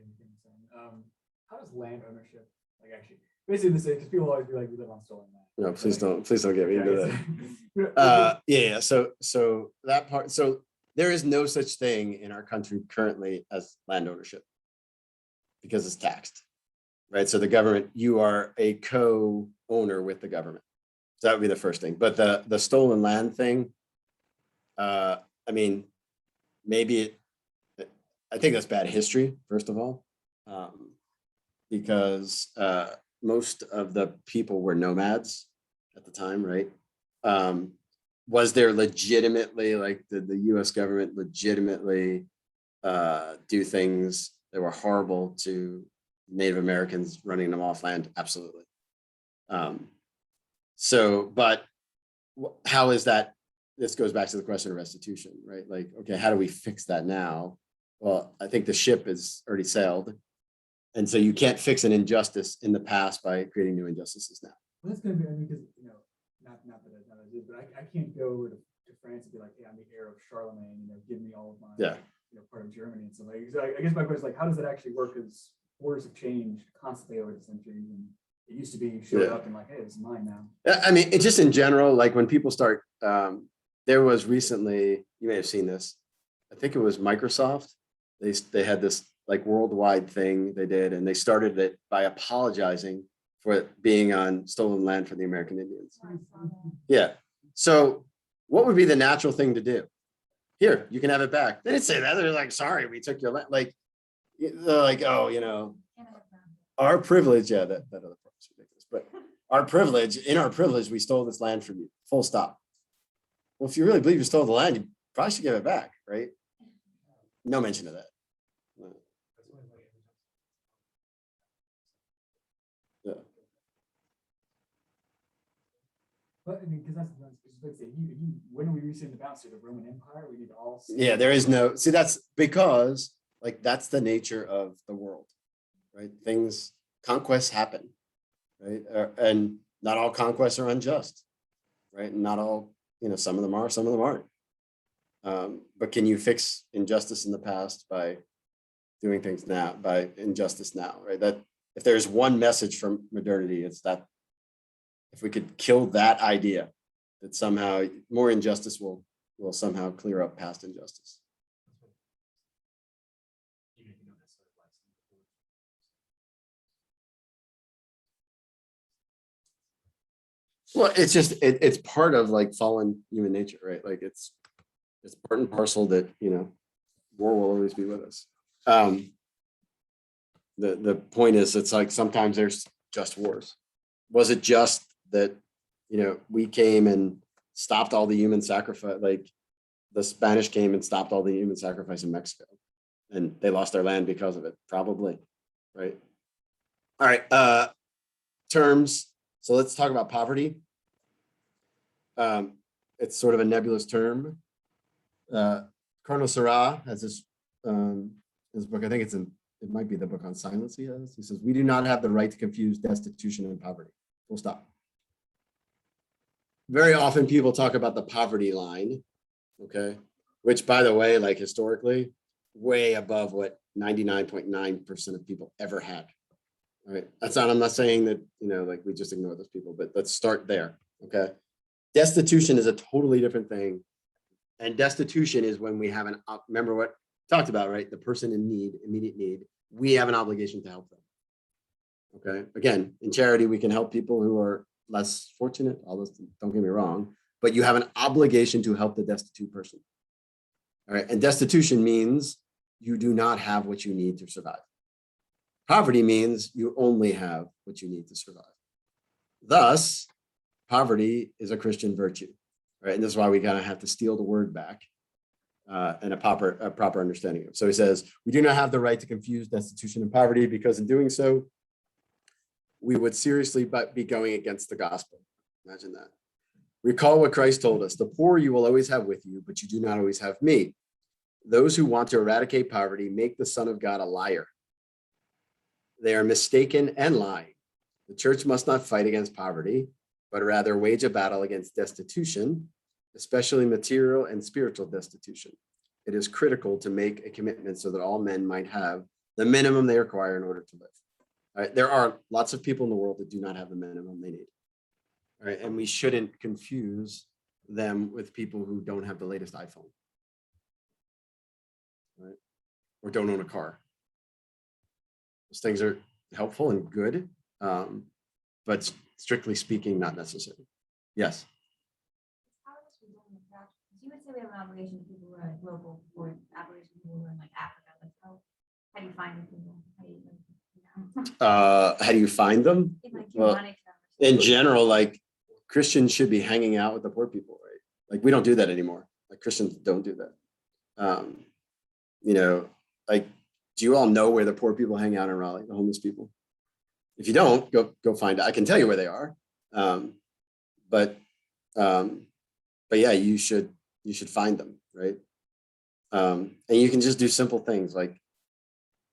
How does land ownership, like actually, basically the same, because people always be like, we live on stolen land. No, please don't get me into that. Yeah. So that part, so there is no such thing in our country currently as land ownership because it's taxed, right? So the government, you are a co-owner with the government. So that would be the first thing. But the stolen land thing, I mean, maybe I think that's bad history, first of all, because most of the people were nomads at the time, right? Was there legitimately, like, did the US government legitimately do things that were horrible to Native Americans, running them off land? Absolutely. But how is that? This goes back to the question of restitution, right? Like, okay, how do we fix that now? Well, I think the ship is already sailed. And so you can't fix an injustice in the past by creating new injustices now. Well, that's gonna be, I mean, because, you know, not that I did, but I can't go over to France and be like, hey, I'm the heir of Charlemagne, you know, give me all of my, Yeah. you know, part of Germany and so like, so I guess my question is like, how does that actually work? Because borders have changed constantly over the centuries, and it used to be you showed Yeah. up and like, hey, this is mine now. I mean, it's just in general, like when people start, there was recently, you may have seen this, I think it was Microsoft. They had this like worldwide thing they did, and they started it by apologizing for it being on stolen land for the American Indians. I saw that. Yeah. So what would be the natural thing to do? Here, you can have it back. They didn't say that. They're like, sorry, we took your land. Like, they're like, oh, you know, Canada found it. our privilege. Yeah, that other part is ridiculous. But our privilege, in our privilege, we stole this land from you. Full stop. Well, if you really believe you stole the land, you probably should give it back, right? No mention of that. Yeah. But I mean, because that's like say, when are we reaching the bounce to the Roman Empire? We need to all. Yeah, there is no, see, that's because like that's the nature of the world, right? Things, conquests happen, right? And not all conquests are unjust, right? Not all, you know, some of them are, some of them aren't. But can you fix injustice in the past by doing things now, by injustice now, right? That if there's one message from modernity, it's that if we could kill that idea, that somehow more injustice will somehow clear up past injustice. Well, it's just it's part of like fallen human nature, right? Like it's part and parcel that, you know, war will always be with us. The point is, it's like sometimes there's just wars. Was it just that, you know, we came and stopped all the human sacrifice, like the Spanish came and stopped all the human sacrifice in Mexico, and they lost their land because of it? Probably, right? All right, terms. So let's talk about poverty. It's sort of a nebulous term. Colonel Sarah has this book. I think it might be the book on silence he has. He says, we do not have the right to confuse destitution and poverty. Full stop. Very often people talk about the poverty line, okay? Which, by the way, like historically, way above what 99.9% of people ever had. All right, I'm not saying that, you know, like we just ignore those people, but let's start there, okay? Destitution is a totally different thing. And destitution is when we have remember what I talked about, right? The person in need, immediate need, we have an obligation to help them. Okay, again, in charity, we can help people who are less fortunate, all those, don't get me wrong, but you have an obligation to help the destitute person. All right, and destitution means you do not have what you need to survive. Poverty means you only have what you need to survive. Thus, poverty is a Christian virtue, right? And this is why we kind of have to steal the word back and a proper understanding of it. So he says, we do not have the right to confuse destitution and poverty, because in doing so, we would seriously be going against the gospel. Imagine that. Recall what Christ told us: the poor you will always have with you, but you do not always have me. Those who want to eradicate poverty make the Son of God a liar. They are mistaken and lying. The church must not fight against poverty, but rather wage a battle against destitution, especially material and spiritual destitution. It is critical to make a commitment so that all men might have the minimum they require in order to live. All right, there are lots of people in the world that do not have the minimum they need. All right, and we shouldn't confuse them with people who don't have the latest iPhone. right? Or don't own a car. Those things are helpful and good, but strictly speaking, not necessary. Yes. How is this resolved in the past? 'Cause you would say we have an obligation to people who are like local or obligation to people who are in like Africa, like how do you find the people? How do you, like, you know? How do you find them? Give, like, Well, your money to them or in something. general, like Christians should be hanging out with the poor people, right? Like we don't do that anymore. Like Christians don't do that. You know, like, do you all know where the poor people hang out in Raleigh, the homeless people? If you don't, go find it. I can tell you where they are. But yeah, you should find them, right? And you can just do simple things like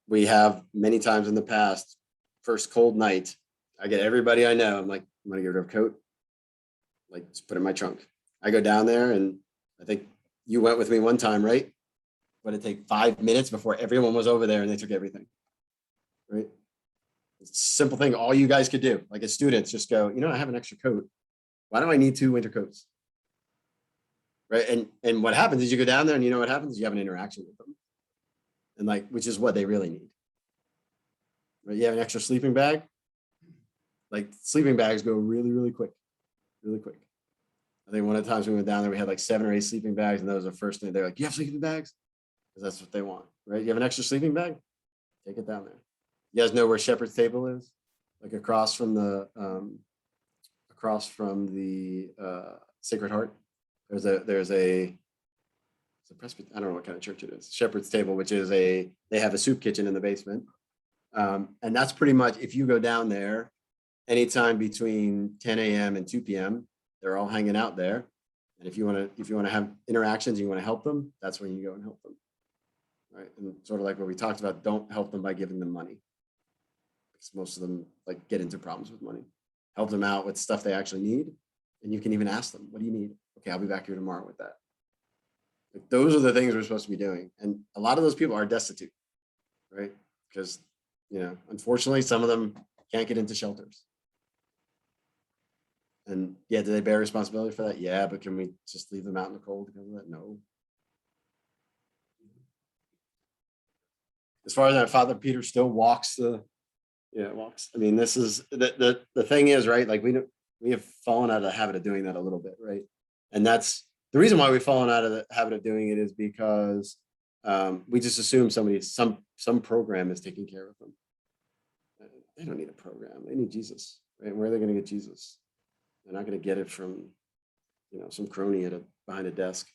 we have many times in the past. First cold night, I get everybody I know. I'm like, I'm gonna get rid of a coat. Like, just put it in my trunk. I go down there, and I think you went with me one time, right? But it take 5 minutes before everyone was over there, and they took everything. Right? It's a simple thing. All you guys could do, like as students, just go. You know, I have an extra coat. Why do I need 2 winter coats? Right? And what happens is you go down there, and you know what happens? You have an interaction with them, and like, which is what they really need. Right? You have an extra sleeping bag. Like sleeping bags go really, really quick. Really quick. I think one of the times we went down there, we had like 7 or 8 sleeping bags, and that was the first thing. They're like, "You have sleeping bags?" Because that's what they want, right? You have an extra sleeping bag? Take it down there. You guys know where Shepherd's Table is? Like across from the Sacred Heart. There's a Presbyterian, I don't know what kind of church it is. Shepherd's Table, which is they have a soup kitchen in the basement. And that's pretty much, if you go down there, anytime between 10 a.m. and 2 p.m., they're all hanging out there. And if you want to have interactions, you want to help them, that's when you go and help them. Right. And sort of like what we talked about, don't help them by giving them money. Because most of them like get into problems with money. Help them out with stuff they actually need. And you can even ask them, what do you need? Okay, I'll be back here tomorrow with that. Like, those are the things we're supposed to be doing. And a lot of those people are destitute, right? Because, you know, unfortunately, some of them can't get into shelters. And yeah, do they bear responsibility for that? Yeah, but can we just leave them out in the cold because of that? No. As far as that, Father Peter still walks. I mean, this is the thing is, right? Like we have fallen out of the habit of doing that a little bit, right? And that's the reason why we've fallen out of the habit of doing it, is because we just assume some program is taking care of them. They don't need a program. They need Jesus, right? Where are they going to get Jesus? They're not going to get it from, you know, some crony behind a desk.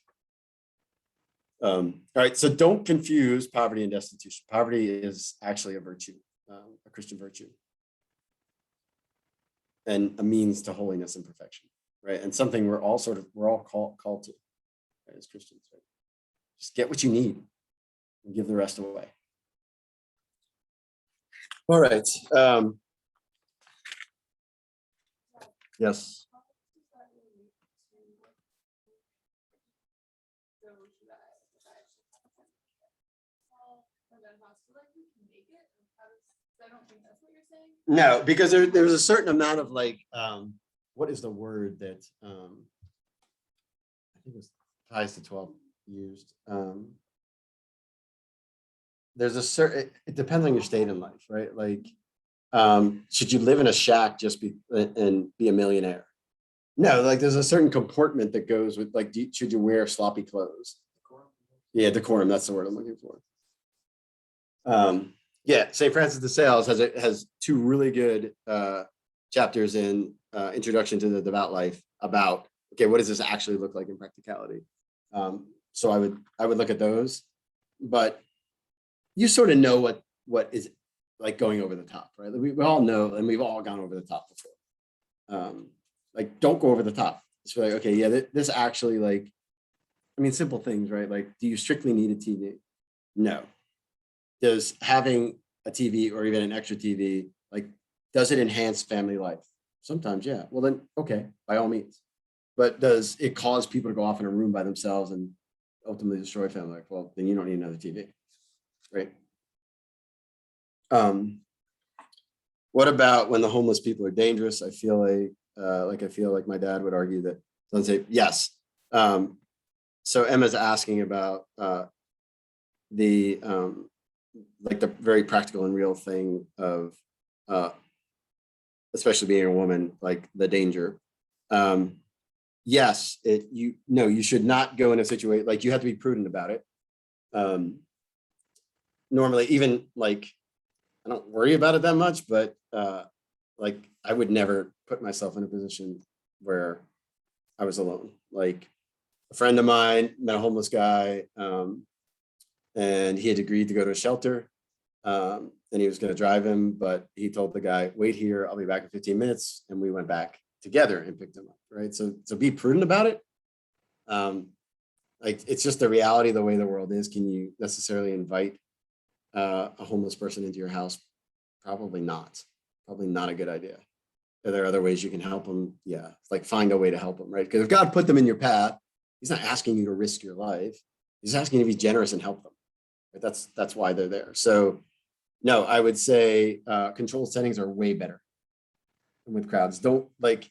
All right, so don't confuse poverty and destitution. Poverty is actually a virtue, a Christian virtue, and a means to holiness and perfection, right? And something we're all called to, right, as Christians, right? Just get what you need and give the rest away. All right. Yes. No, because there's a certain amount of like, what is the word that I think it was ties to 12 used. There's a certain, it depends on your state in life, right? Like, should you live in a shack and be a millionaire? No, like there's a certain comportment that goes with like, should you wear sloppy clothes? Yeah, decorum, that's the word I'm looking for. Yeah, St. Francis de Sales has 2 really good chapters in Introduction to the Devout Life about, okay, what does this actually look like in practicality? So I would look at those, but you sort of know what is like going over the top, right? We all know, and we've all gone over the top before. Like, don't go over the top. It's like, okay, yeah, this actually, like, I mean, simple things, right? Like, do you strictly need a TV? No. Does having a TV or even an extra TV, like, does it enhance family life? Sometimes, yeah. Well, then, okay, by all means. But does it cause people to go off in a room by themselves and ultimately destroy family life? Well, then you don't need another TV, right? What about when the homeless people are dangerous? I feel like my dad would argue that. Don't say yes. So Emma's asking about like the very practical and real thing of, especially being a woman, like the danger. Yes, you should not go in a situation, like you have to be prudent about it. Normally, even like, I don't worry about it that much, but like I would never put myself in a position where I was alone. Like a friend of mine met a homeless guy, and he had agreed to go to a shelter, and he was going to drive him, but he told the guy, wait here, I'll be back in 15 minutes. And we went back together and picked him up, right? So be prudent about it. Like it's just the reality of the way the world is. Can you necessarily invite a homeless person into your house? Probably not a good idea. Are there other ways you can help them? Yeah, like find a way to help them, right? Because if God put them in your path, he's not asking you to risk your life. He's asking you to be generous and help them. Right? That's why they're there. So no, I would say control settings are way better with crowds. Don't like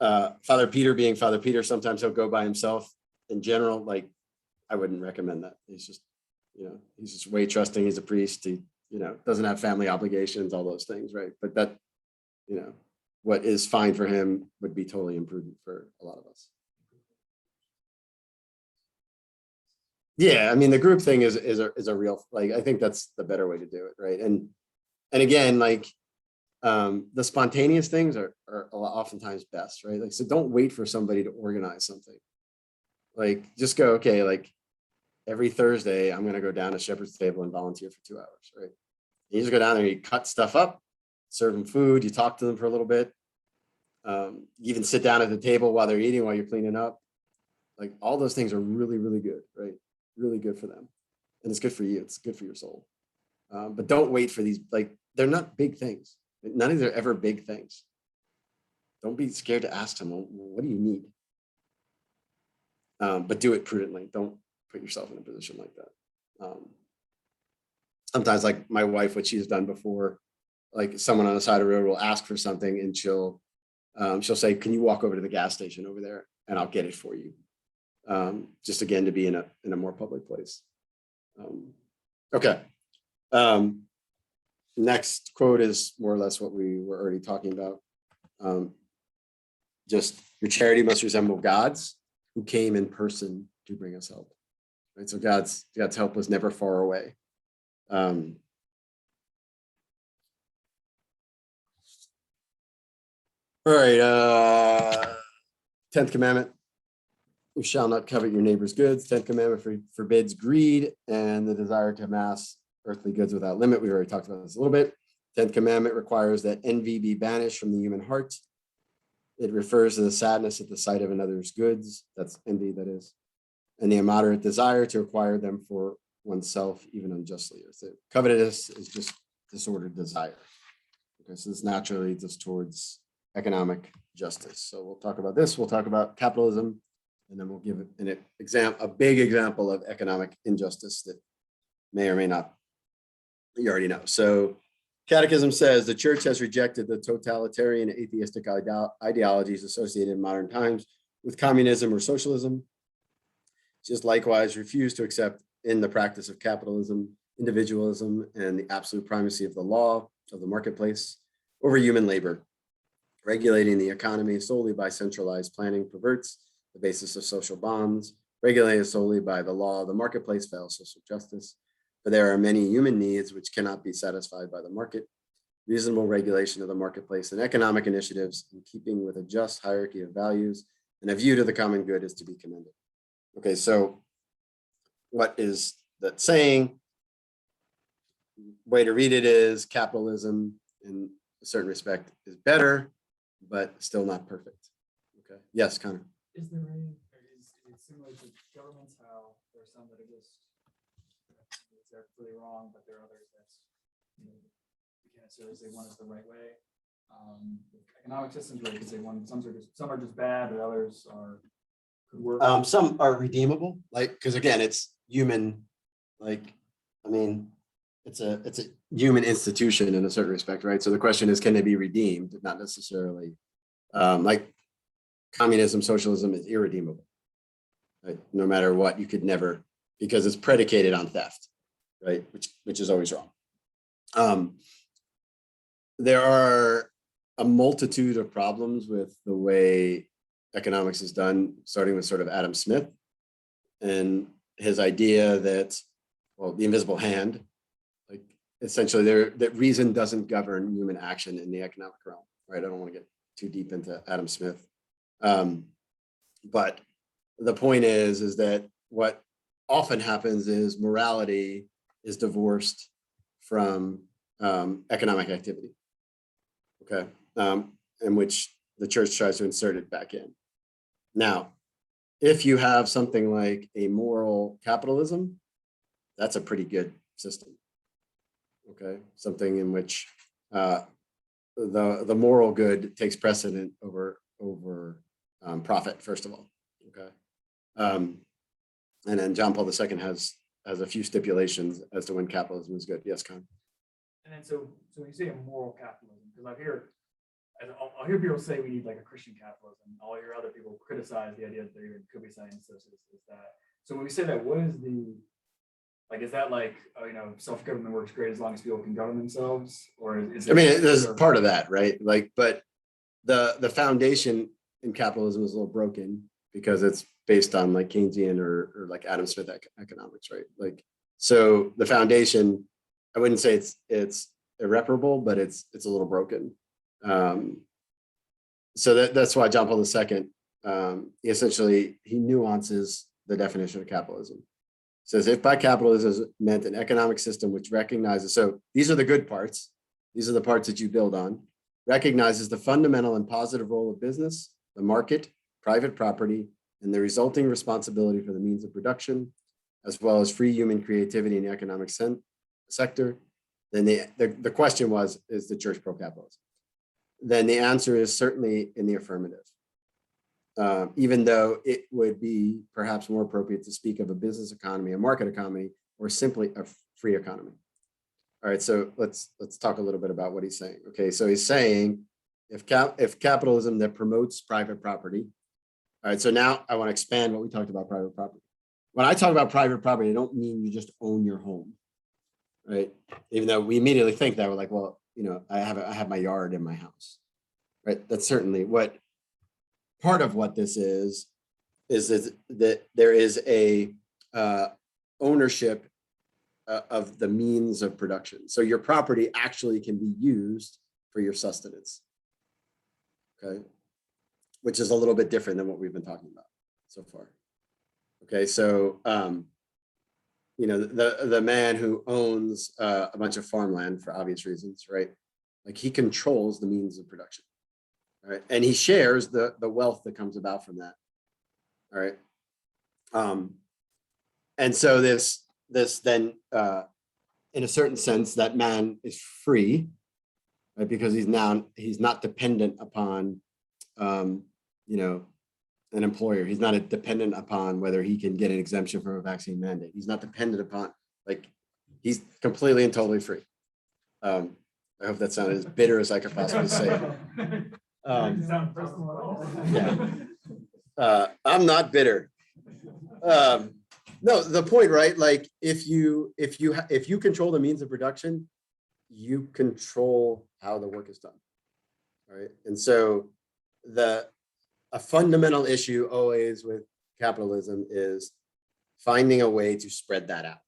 Father Peter being Father Peter. Sometimes he'll go by himself. In general, like I wouldn't recommend that. He's just, he's just way trusting. He's a priest. He, doesn't have family obligations, all those things, right? But that, what is fine for him would be totally imprudent for a lot of us. Yeah, I mean, the group thing is a real, like, I think that's the better way to do it, right? And again, like, the spontaneous things are oftentimes best, right? Like, so don't wait for somebody to organize something. Like, just go, okay, like, every Thursday, I'm going to go down to Shepherd's Table and volunteer for 2 hours, right? You just go down there, you cut stuff up, serve them food, you talk to them for a little bit. You even sit down at the table while they're eating, while you're cleaning up. Like, all those things are really, really good, right? Really good for them. And it's good for you. It's good for your soul. But don't wait for these, like, they're not big things. None of them are ever big things. Don't be scared to ask someone, what do you need? But do it prudently. Don't put yourself in a position like that. Sometimes, like my wife, what she's done before, like someone on the side of the road will ask for something and she'll say, can you walk over to the gas station over there and I'll get it for you. Just again, to be in a more public place. Okay. Next quote is more or less what we were already talking about. Just your charity must resemble God's, who came in person to bring us help. Right. So God's help was never far away. All right. 10th commandment. You shall not covet your neighbor's goods. 10th commandment forbids greed and the desire to amass earthly goods without limit. We already talked about this a little bit. 10th commandment requires that envy be banished from the human heart. It refers to the sadness at the sight of another's goods. That's envy, that is. And the immoderate desire to acquire them for oneself, even unjustly. So covetousness is just disordered desire. Okay, so this naturally leads us towards economic justice. So we'll talk about this. We'll talk about capitalism, and then we'll give a big example of economic injustice that may or may not, you already know. So Catechism says the church has rejected the totalitarian atheistic ideologies associated in modern times with communism or socialism. She has likewise refused to accept in the practice of capitalism, individualism, and the absolute primacy of the law of the marketplace over human labor. Regulating the economy solely by centralized planning perverts the basis of social bonds. Regulated solely by the law of the marketplace fails social justice. For there are many human needs which cannot be satisfied by the market. Reasonable regulation of the marketplace and economic initiatives in keeping with a just hierarchy of values and a view to the common good is to be commended. Okay, so what is that saying? Way to read it is capitalism in a certain respect is better, but still not perfect. Okay, yes, Connor. Is there any, or is it similar to governments, how there are some that are just, they're really wrong, but there are others that's, you can't necessarily say one is the right way. Economic systems, where you could say some are just bad, or others could work. Some are redeemable, like, because again, it's human, like, I mean, it's a human institution in a certain respect, right? So the question is, can they be redeemed? Not necessarily. Like communism, socialism is irredeemable. Right? No matter what, you could never because it's predicated on theft, right? Which is always wrong. There are a multitude of problems with the way economics is done, starting with sort of Adam Smith and his idea that, well, the invisible hand, like essentially that reason doesn't govern human action in the economic realm, right? I don't want to get too deep into Adam Smith. But the point is that what often happens is morality is divorced from economic activity, okay, in which the church tries to insert it back in. Now, if you have something like a moral capitalism, that's a pretty good system, okay? Something in which the moral good takes precedent over profit, first of all, okay? And then John Paul II has a few stipulations as to when capitalism is good. Yes, Con? And then so when you say a moral capitalism, because I'll hear people say we need like a Christian capitalism. I'll hear other people criticize the idea that there even could be something associated with that. So when we say that, what is is that like, self-government works great as long as people can govern themselves? Or is it? I mean, there's part of that, right? Like, but the foundation in capitalism is a little broken because it's based on like Keynesian or like Adam Smith economics, right? Like, so the foundation, I wouldn't say it's irreparable, but it's a little broken. So that's why John Paul II, he nuances the definition of capitalism. Says if by capitalism is meant an economic system which recognizes, so these are the good parts, these are the parts that you build on, recognizes the fundamental and positive role of business, the market, private property, and the resulting responsibility for the means of production, as well as free human creativity in the economic sector, then the question was, is the church pro-capitalist? Then the answer is certainly in the affirmative. Even though it would be perhaps more appropriate to speak of a business economy, a market economy, or simply a free economy. All right, so let's talk a little bit about what he's saying. Okay, so he's saying if capitalism that promotes private property. All right, so now I want to expand what we talked about private property. When I talk about private property, I don't mean you just own your home, right? Even though we immediately think that we're like, well, I have my yard in my house, right? That's certainly what part of what this is that there is a ownership of the means of production. So your property actually can be used for your sustenance, okay? Which is a little bit different than what we've been talking about so far. Okay, so the man who owns a bunch of farmland for obvious reasons, right? Like he controls the means of production, right? And he shares the wealth that comes about from that, all right? And so this then, in a certain sense, that man is free, right? Because he's not dependent upon, an employer. He's not dependent upon whether he can get an exemption from a vaccine mandate. He's not dependent upon, he's completely and totally free. I hope that sounded as bitter as I could possibly say. I'm not bitter. No, the point, right? Like if you control the means of production, you control how the work is done, right? And so a fundamental issue always with capitalism is finding a way to spread that out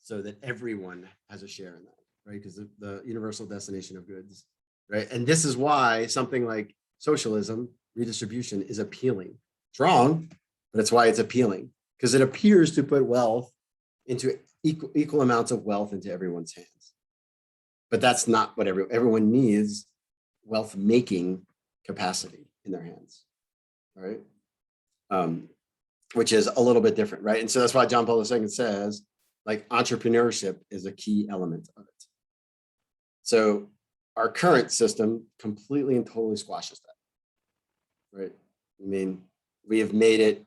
so that everyone has a share in that, right? Because the universal destination of goods, right? And this is why something like socialism, redistribution, is appealing. It's wrong, but it's why it's appealing, because it appears to put wealth into equal amounts of wealth into everyone's hands. But that's not what everyone needs. Wealth making capacity in their hands, all right? Which is a little bit different, right? And so that's why John Paul II says, like, entrepreneurship is a key element of it. So our current system completely and totally squashes that, right? I mean, we have made it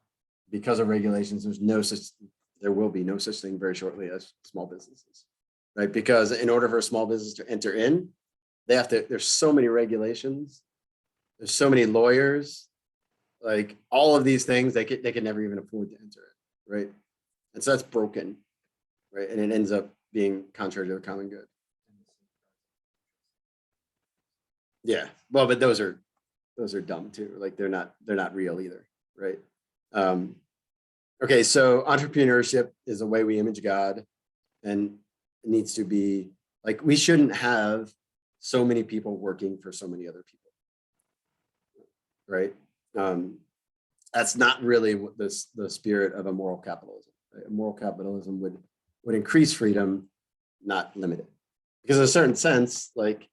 because of regulations. There will be no such thing very shortly as small businesses, right? Because in order for a small business to enter in, there's so many regulations, there's so many lawyers, like all of these things, they can never even afford to enter it, right? And so that's broken, right? And it ends up being contrary to the common good. Yeah, well, but those are dumb too. Like they're not real either, right? Okay, so entrepreneurship is a way we image God, and it needs to be like, we shouldn't have so many people working for so many other people, right? That's not really what the spirit of a moral capitalism. Right? A moral capitalism would increase freedom, not limit it, because in a certain sense, like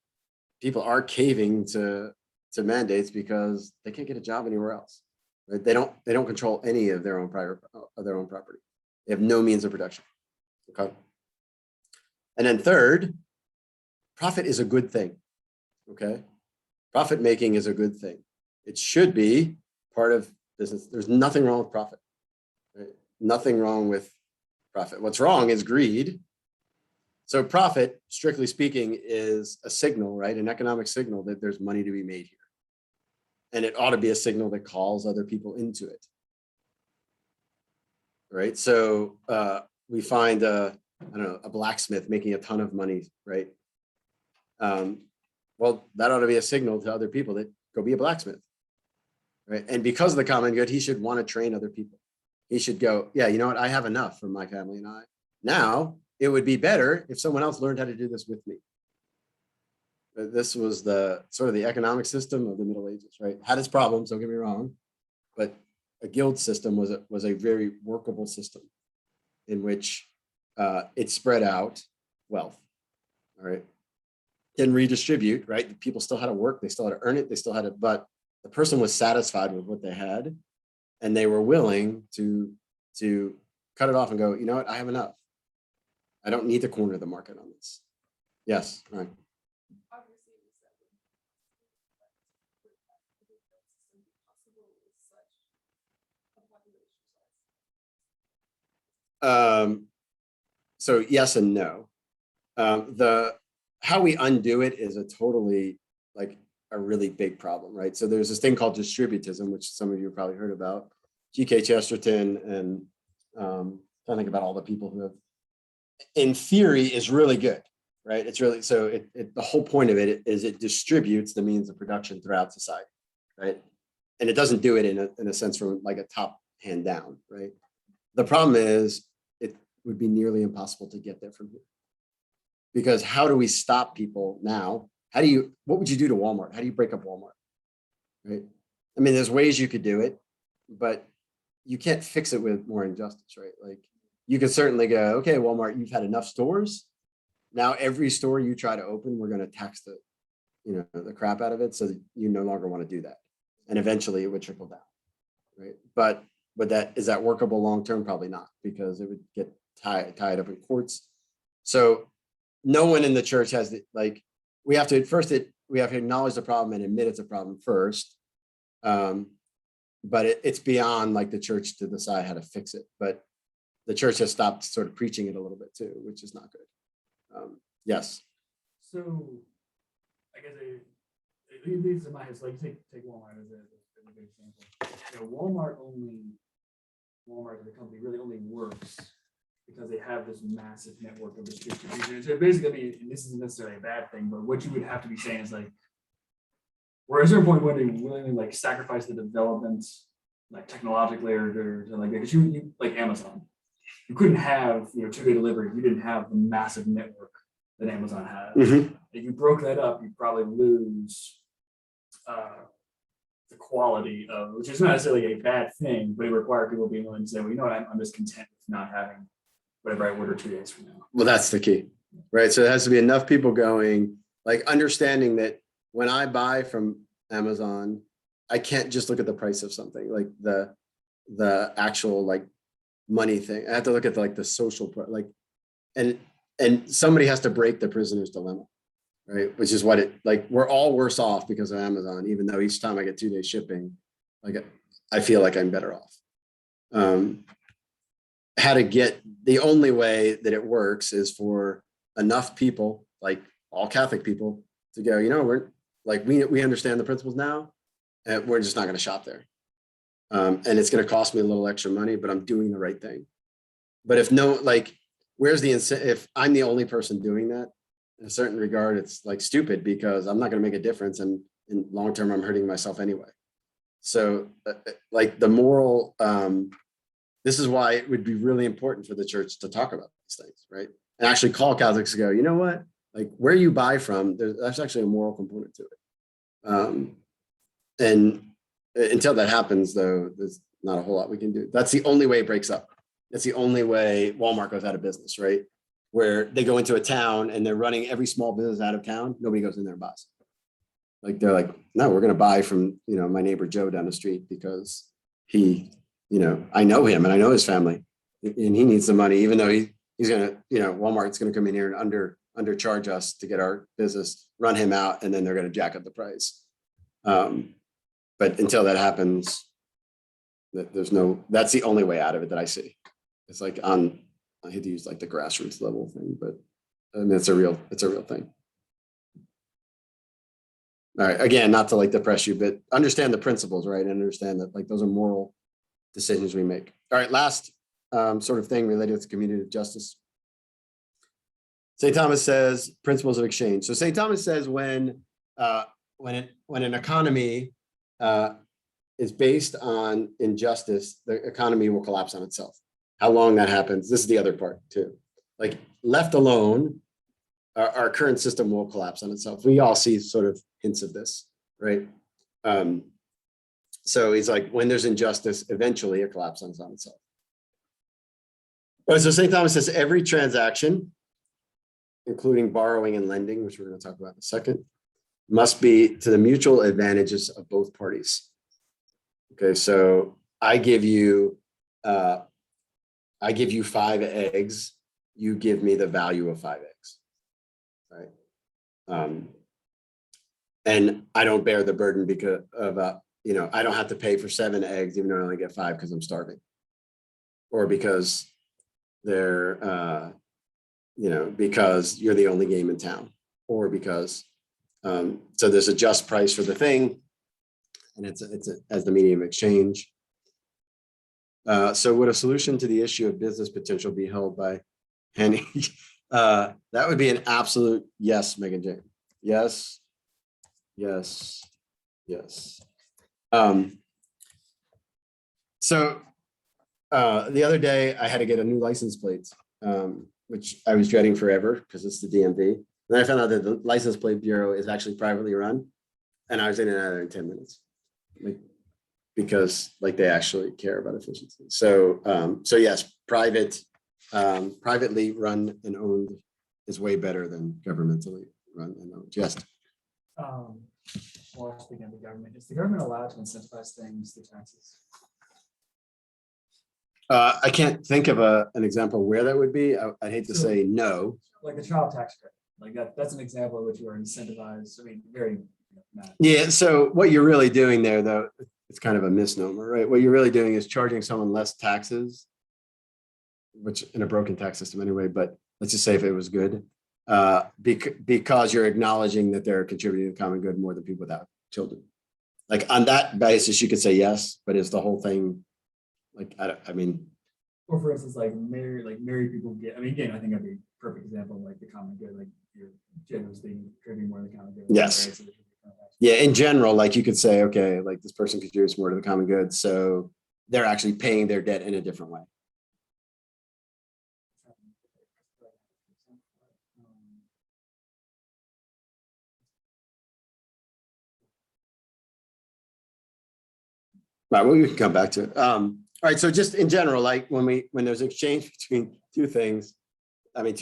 people are caving to mandates because they can't get a job anywhere else. Right? They don't control any of their own property. They have no means of production. Okay. And then third, profit is a good thing. Okay. Profit making is a good thing. It should be part of business. There's nothing wrong with profit. Right? Nothing wrong with profit. What's wrong is greed. So profit, strictly speaking, is a signal, right? An economic signal that there's money to be made here. And it ought to be a signal that calls other people into it. Right. So we find I don't know, a blacksmith making a ton of money, right? Well, that ought to be a signal to other people that go be a blacksmith. Right. And because of the common good, he should want to train other people. He should go, yeah, you know what? I have enough for my family and I. Now, it would be better if someone else learned how to do this with me. This was the sort of the economic system of the Middle Ages, right? Had its problems, don't get me wrong, but a guild system was a very workable system in which it spread out wealth, all right? Then redistribute, right? People still had to work, they still had to earn it, they still had to, but the person was satisfied with what they had, and they were willing to cut it off and go, you know what, I have enough. I don't need to corner the market on this. Yes, right. Obviously, you said it would that system be possible with such a population size? So yes and no. How we undo it is a totally like a really big problem, right? So there's this thing called distributism, which some of you have probably heard about. G.K. Chesterton and trying to think about all the people who have, in theory, is really good, right? It's really, so the whole point of it is it distributes the means of production throughout society, right? And it doesn't do it in a sense from like a top hand down, right? The problem is it would be nearly impossible to get there from here. Because how do we stop people now? What would you do to Walmart? How do you break up Walmart, right? I mean, there's ways you could do it, but you can't fix it with more injustice, right? Like you could certainly go, okay, Walmart, you've had enough stores. Now every store you try to open, we're going to tax the crap out of it so that you no longer want to do that. And eventually it would trickle down, right? But is that workable long-term? Probably not, because it would get tied up in courts. So no one in the church has we have to acknowledge the problem and admit it's a problem first. But it's beyond like the church to decide how to fix it. But the church has stopped sort of preaching it a little bit too, which is not good. Yes. So I guess it leads to my head. So like take Walmart as a good example. You know, Walmart as a company really only works because they have this massive network of distribution. So basically, I mean, and this isn't necessarily a bad thing, but what you would have to be saying is like, where at a certain point when they willingly like sacrifice the development, like technologically or like that, because you like Amazon, you couldn't have two-day delivery. You didn't have the massive network that Amazon has. Mm-hmm. If you broke that up, you'd probably lose the quality of, which is not necessarily a bad thing, but it required people being willing to say, well, you know what, I'm just content with not having whatever I order 2 days from now. Well, that's the key, right? So it has to be enough people going, like understanding that when I buy from Amazon, I can't just look at the price of something, like the actual like money thing. I have to look at the social like, and somebody has to break the prisoner's dilemma, right? Which is what we're all worse off because of Amazon, even though each time I get 2 day shipping, like I feel like I'm better off. How to get, the only way that it works is for enough people, like all Catholic people, to go, we're like, we understand the principles now, and we're just not going to shop there. And it's going to cost me a little extra money, but I'm doing the right thing. But if no, like, where's the incentive? If I'm the only person doing that, in a certain regard, it's like stupid because I'm not going to make a difference, and in long term, I'm hurting myself anyway. So, like the moral, this is why it would be really important for the church to talk about these things, right? And actually call Catholics to go, you know what? Like where you buy from, that's actually a moral component to it. And until that happens, though, there's not a whole lot we can do. That's the only way it breaks up. That's the only way Walmart goes out of business, right? Where they go into a town and they're running every small business out of town. Nobody goes in there and buys. Like they're like, no, we're going to buy from, my neighbor Joe down the street because he, I know him and I know his family, and he needs the money, even though he's going to, Walmart's going to come in here and undercharge us to get our business, run him out, and then they're going to jack up the price. But until that happens, that's the only way out of it that I see. It's like I hate to use like the grassroots level thing, but it's a real thing. All right, again, not to like depress you, but understand the principles, right? And understand that like those are moral decisions we make. All right, last sort of thing related to commutative justice. St. Thomas says principles of exchange. So St. Thomas says when an economy is based on injustice, the economy will collapse on itself. How long that happens, this is the other part too. Like left alone, our current system will collapse on itself. We all see sort of hints of this, right? So he's like, when there's injustice, eventually it collapses on itself. So St. Thomas says every transaction, including borrowing and lending, which we're going to talk about in a second, must be to the mutual advantages of both parties. Okay, so I give you 5 eggs, you give me the value of 5 eggs, right? And I don't bear the burden because of, I don't have to pay for 7 eggs, even though I only get 5 because I'm starving, or because they're, because you're the only game in town, or because, so there's a just price for the thing, and it's as the medium of exchange. So would a solution to the issue of business potential be held by handing? That would be an absolute yes, Megan Jane. Yes, yes, yes. So the other day I had to get a new license plate, which I was dreading forever because it's the DMV. And then I found out that the license plate bureau is actually privately run, and I was in and out of there in 10 minutes. Because like they actually care about efficiency. So yes, privately run and owned is way better than governmentally run and owned. Yes. Well, speaking of the government, is the government allowed to incentivize things through taxes? I can't think of an example where that would be. I'd hate to say no. Like the child tax credit, like that's an example in which you are incentivized. I mean, very. Yeah. So what you're really doing there, though, it's kind of a misnomer, right? What you're really doing is charging someone less taxes, which in a broken tax system anyway, but let's just say if it was good, because you're acknowledging that they're contributing to the common good more than people without children. Like on that basis, you could say yes, but is the whole thing like, I mean. Or for instance, like married people get, I mean, again, I think that'd be a perfect example of like the common good, like you're generously contributing more to the common good. Yes. Right? So yeah, in general, like you could say, okay, like this person contributes more to the common good, so they're actually paying their debt in a different way. Right, well, we can come back to it. All right, so just in general, like when there's exchange between two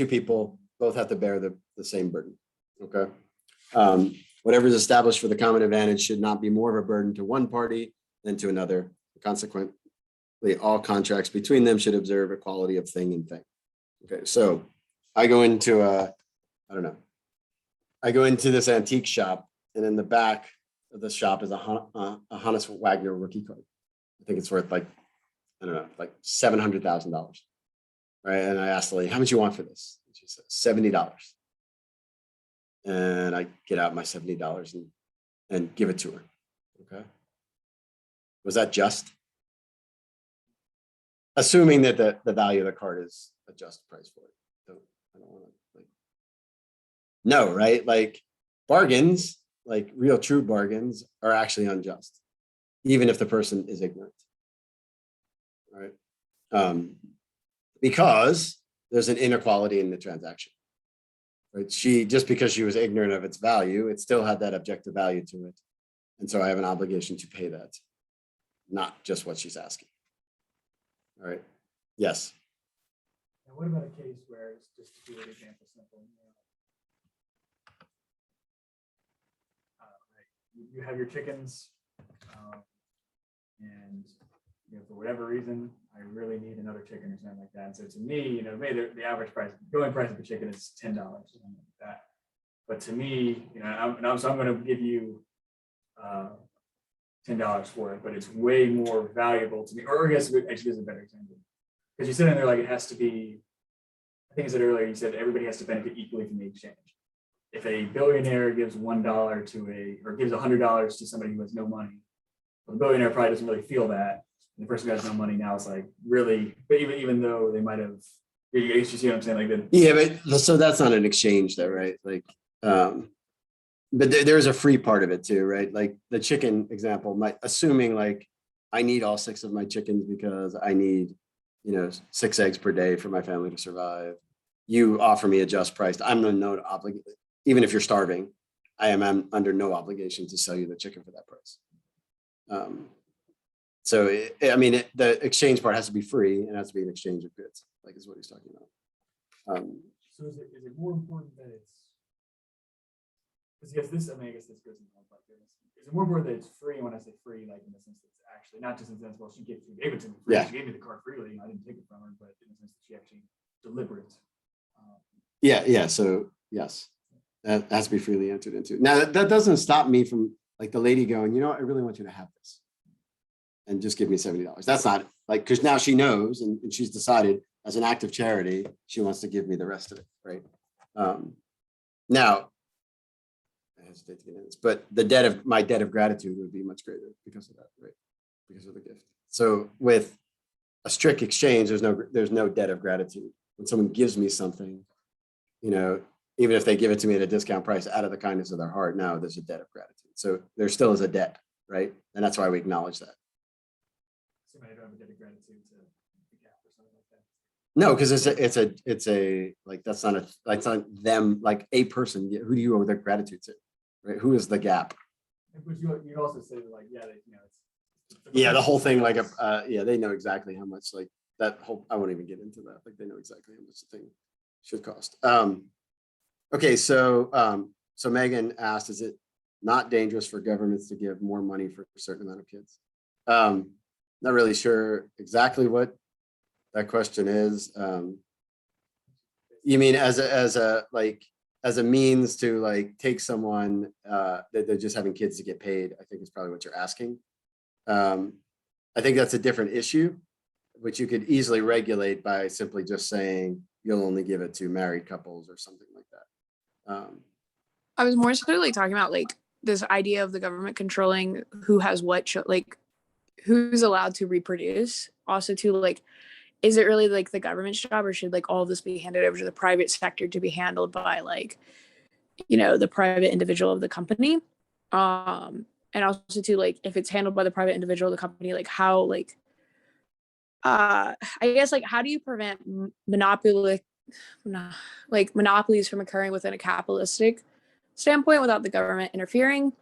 people, both have to bear the same burden. Okay. Whatever is established for the common advantage should not be more of a burden to one party than to another. Consequently, all contracts between them should observe equality of thing and thing. Okay, so I go into this antique shop, and in the back of the shop is a Hannes Wagner rookie card. I think it's worth like $700,000. Right, and I asked the lady, "How much you want for this?" And she said, $70. And I get out my $70 and give it to her. Okay. Was that just? assuming that the value of the card is a just price for it. So I don't want to like. No, right? Like bargains, like real true bargains are actually unjust, even if the person is ignorant. Right? Because there's an inequality in the transaction. Right? Just because she was ignorant of its value, it still had that objective value to it. And so I have an obligation to pay that, not just what she's asking. All right. Yes. And what about a case where it's just to do an example simple? You have your chickens, and for whatever reason, I really need another chicken or something like that. And so to me, maybe the average price, going price of a chicken is $10 or something like that. But to me, I'm going to give you $10 for it, but it's way more valuable to me. Or I guess actually this is a better example, because you said in there like it has to be. I think I said earlier, you said everybody has to benefit equally from the exchange. If a billionaire gives $1 or gives $100 to somebody who has no money, well, the billionaire probably doesn't really feel that. And the person who has no money now is like really, but even though they might have, you see what I'm saying? Like that. Yeah, but so that's not an exchange though, right? Like, but there's a free part of it too, right? Like the chicken example, assuming like I need all 6 of my chickens because I need, 6 eggs per day for my family to survive. You offer me a just price. I'm no obligation. Even if you're starving, I'm under no obligation to sell you the chicken for that price. So, the exchange part has to be free and it has to be an exchange of goods, like is what he's talking about. So is it more important that it's, because I guess this goes into like this. Is it more important that it's free? And when I say free, like in the sense that it's actually not just in the sense, well, she gave it to me free. Yeah. She gave me the card freely. I didn't take it from her, but in the sense that she actually delivered it. Yeah. So yes, that has to be freely entered into. Now that doesn't stop me from like the lady going, I really want you to have this and just give me $70. That's not like, because now she knows and she's decided as an act of charity, she wants to give me the rest of it. Right. Now, I hesitate to get into this, but my debt of gratitude would be much greater because of that, right? Because of the gift. So with a strict exchange, there's no debt of gratitude. When someone gives me something, even if they give it to me at a discount price out of the kindness of their heart, now there's a debt of gratitude. So there still is a debt, right? And that's why we acknowledge that. So I don't have a debt of gratitude to the gap or something like that. No, because it's a like that's not them, like a person. Who do you owe their gratitude to? Right? Who is the gap? But you also say like, yeah, it's Yeah, the whole thing, like, they know exactly how much, like, that whole, I won't even get into that. Like, they know exactly how much the thing should cost. Okay, so Megan asked, is it not dangerous for governments to give more money for a certain amount of kids? Not really sure exactly what that question is. You mean as a means to like take someone that they're just having kids to get paid, I think is probably what you're asking. I think that's a different issue, which you could easily regulate by simply just saying you'll only give it to married couples or something like that. I was more so like talking about like this idea of the government controlling who has what, like who's allowed to reproduce. Also, to like, is it really like the government's job, or should like all of this be handed over to the private sector to be handled by like, the private individual of the company? And also to like, if it's handled by the private individual of the company, like how, like, I guess like how do you prevent monopolies from occurring within a capitalistic standpoint without the government interfering?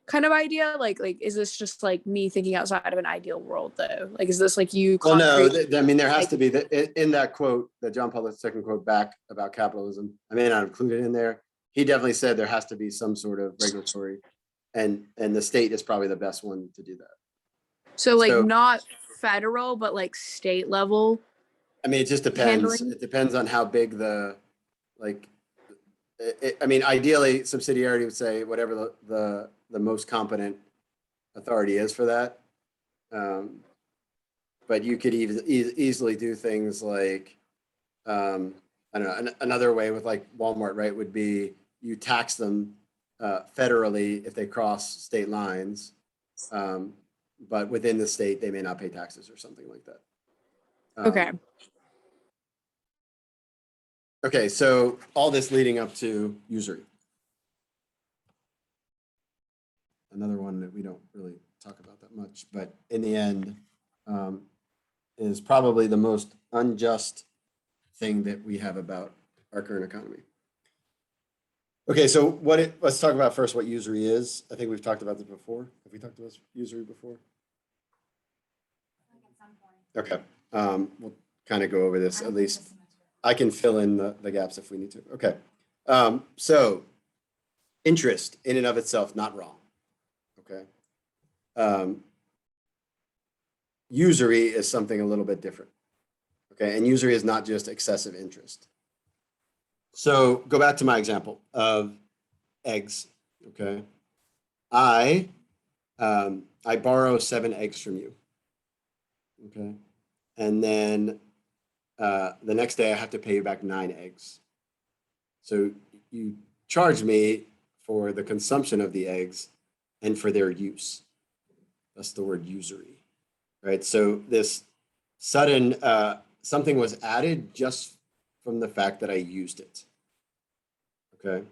Kind of idea. Like is this just like me thinking outside of an ideal world though? Like, is this like you? Well, no, there has to be in that quote, the John Paul II quote back about capitalism. I may not include it in there. He definitely said there has to be some sort of regulatory, and the state is probably the best one to do that. So like not federal, but like state level. I mean, it just depends. Handling? It depends on how big ideally subsidiarity would say whatever the most competent authority is for that. But you could easily do things like, I don't know, another way with like Walmart, right, would be you tax them federally if they cross state lines, but within the state, they may not pay taxes or something like that. Okay. Okay, so all this leading up to usury. Another one that we don't really talk about that much, but in the end, is probably the most unjust thing that we have about our current economy. Okay, so let's talk about first what usury is. I think we've talked about this before. Have we talked about usury before? Like at some point. Okay, we'll kind of go over this I at don't think least. this semester. I can fill in the gaps if we need to. Okay. So interest in and of itself, not wrong. Okay. Usury is something a little bit different. Okay. And usury is not just excessive interest. So go back to my example of eggs. Okay. I borrow 7 eggs from you. Okay. And then the next day I have to pay you back 9 eggs. So you charge me for the consumption of the eggs and for their use. That's the word usury, right? So this sudden, something was added just from the fact that I used it. Okay.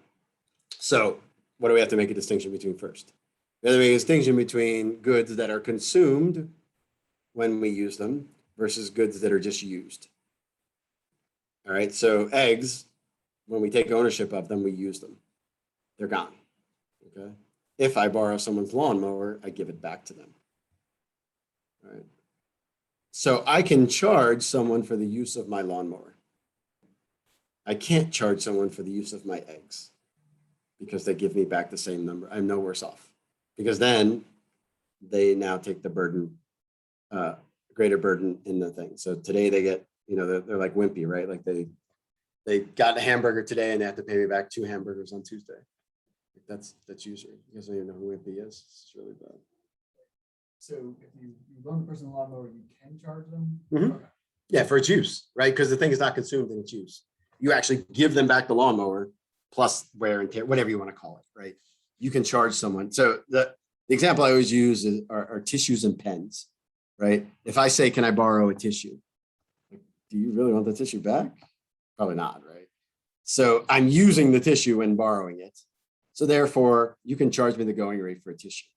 So what do we have to make a distinction between first? We have to make a distinction between goods that are consumed when we use them versus goods that are just used. All right, so eggs, when we take ownership of them, we use them. They're gone, okay? If I borrow someone's lawnmower, I give it back to them, all right? So I can charge someone for the use of my lawnmower. I can't charge someone for the use of my eggs because they give me back the same number. I'm no worse off because then they now take the burden, greater burden in the thing. So today they get, you know, they're like wimpy, right? Like they got a hamburger today and they have to pay me back 2 hamburgers on Tuesday. That's usury. You guys don't even know who wimpy is. It's really bad. So if you loan the person a lawnmower, you can charge them? Mhm. Okay. Yeah, for its use, right? Because the thing is not consumed in its use. You actually give them back the lawnmower plus wear and tear, whatever you want to call it, right? You can charge someone. So the example I always use are tissues and pens, right? If I say, can I borrow a tissue? Do you really want the tissue back? Probably not, right? So I'm using the tissue and borrowing it. So therefore, you can charge me the going rate for a tissue,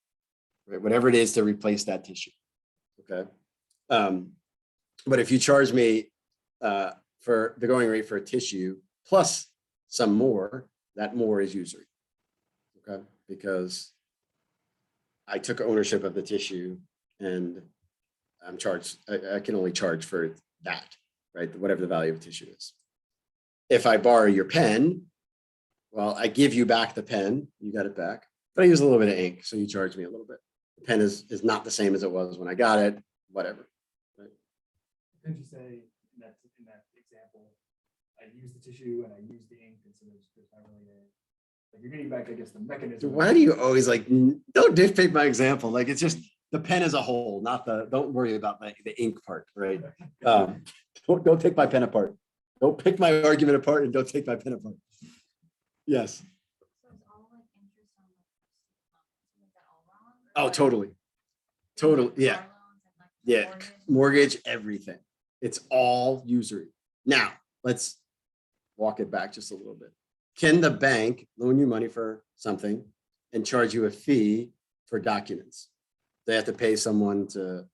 right? Whatever it is to replace that tissue, okay? But if you charge me for the going rate for a tissue plus some more, that more is usury, okay? Because I took ownership of the tissue and I'm charged, I can only charge for that, right? Whatever the value of the tissue is. If I borrow your pen, well, I give you back the pen, you got it back, but I use a little bit of ink, so you charge me a little bit. The pen is not the same as it was when I got it, whatever. Right? Could you say in that example, I use the tissue and I use the ink, and so there's not really like you're getting back, I guess, the mechanism. Why do you always like, don't dictate my example? Like, it's just the pen as a whole, not don't worry about the ink part, right? Don't take my pen apart. Don't pick my argument apart and don't take my pen apart. Yes. So is all like interest on like, is that all wrong? Oh, totally. Totally. Yeah. Car loans and, like, Yeah. Mortgage, everything. It's all usury. Now, let's walk it back just a little bit. Can the bank loan you money for something and charge you a fee for documents? They have to pay someone to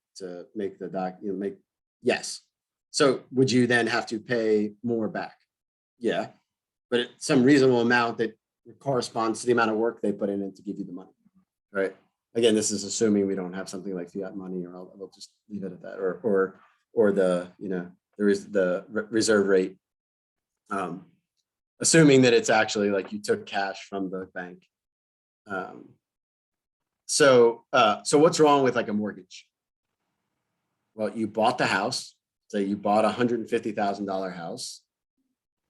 make the yes. So would you then have to pay more back? Yeah, but it's some reasonable amount that corresponds to the amount of work they put in it to give you the money, right? Again, this is assuming we don't have something like fiat money, or we'll just leave it at that, or the, you know, there is the reserve rate, assuming that it's actually like you took cash from the bank. So what's wrong with like a mortgage? Well, you bought the house. So you bought $150,000 house.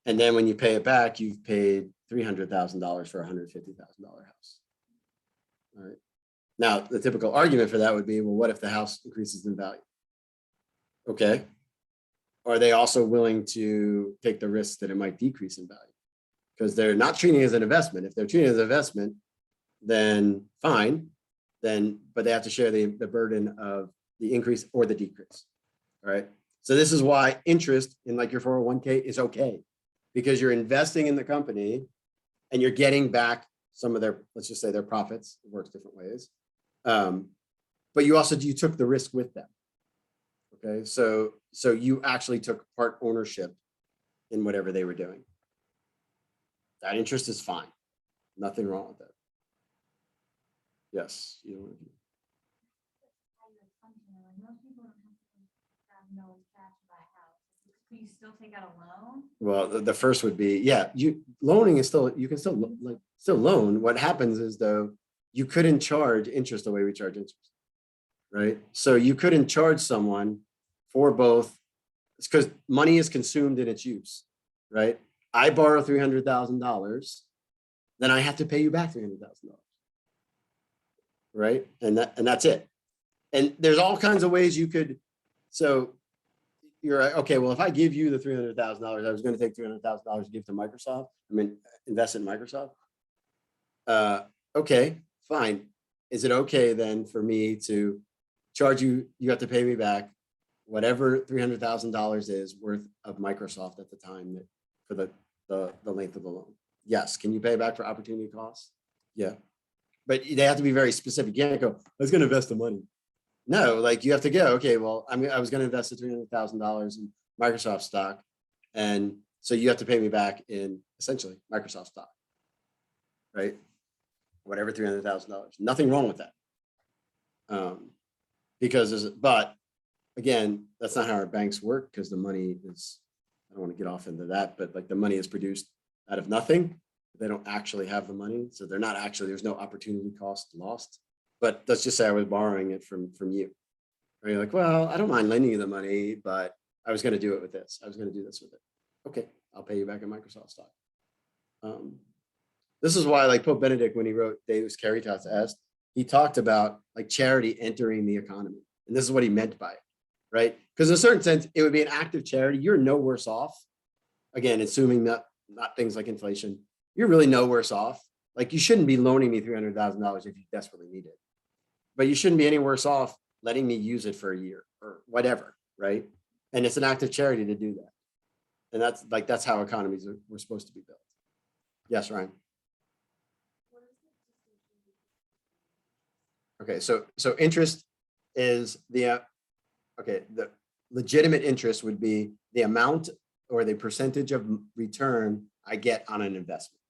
And then when you pay it back, you've paid $300,000 for a $150,000 house. All right. Now, the typical argument for that would be, well, what if the house increases in value? Okay. Are they also willing to take the risk that it might decrease in value? Because they're not treating it as an investment. If they're treating it as an investment, then fine. But they have to share the burden of the increase or the decrease. All right. So this is why interest in like your 401k is okay, because you're investing in the company and you're getting back some of their, let's just say their profits. It works different ways. But you took the risk with them. Okay, so you actually took part ownership in whatever they were doing. That interest is fine. Nothing wrong with that. Yes. You know, How you function, like, most people don't have no cash to buy a house. Can you still take out a loan? well, the first would be, yeah, loaning is still, you can still still loan. What happens is though, you couldn't charge interest the way we charge interest, right? So you couldn't charge someone for both. It's because money is consumed in its use, right? I borrow $300,000, then I have to pay you back $300,000, right? And that's it. And there's all kinds of ways you could. So you're like, okay, well, if I give you the $300,000, I was going to take $300,000 to give to Microsoft. I mean, invest in Microsoft. Okay, fine. Is it okay then for me to charge you? You have to pay me back whatever $300,000 is worth of Microsoft at the time for the length of the loan. Yes. Can you pay back for opportunity costs? Yeah. But they have to be very specific. You can't go, I was going to invest the money. No, like you have to go, okay, well, I was going to invest the $300,000 in Microsoft stock. And so you have to pay me back in essentially Microsoft stock, right? Whatever, $300,000. Nothing wrong with that. But again, that's not how our banks work, because the money is, I don't want to get off into that, but like the money is produced out of nothing. They don't actually have the money. So they're not actually, there's no opportunity cost lost. But let's just say I was borrowing it from you. Or you're like, well, I don't mind lending you the money, but I was going to do it with this. I was going to do this with it. Okay, I'll pay you back in Microsoft stock. This is why, like Pope Benedict, when he wrote Deus Caritas Est, he talked about like charity entering the economy. And this is what he meant by it, right? Because in a certain sense, it would be an act of charity. You're no worse off. Again, assuming that not things like inflation, you're really no worse off. Like you shouldn't be loaning me $300,000 if you desperately need it. But you shouldn't be any worse off letting me use it for a year or whatever, right? And it's an act of charity to do that. And that's how economies were supposed to be built. Yes, Ryan. Okay, so interest is the legitimate interest would be the amount or the percentage of return I get on an investment.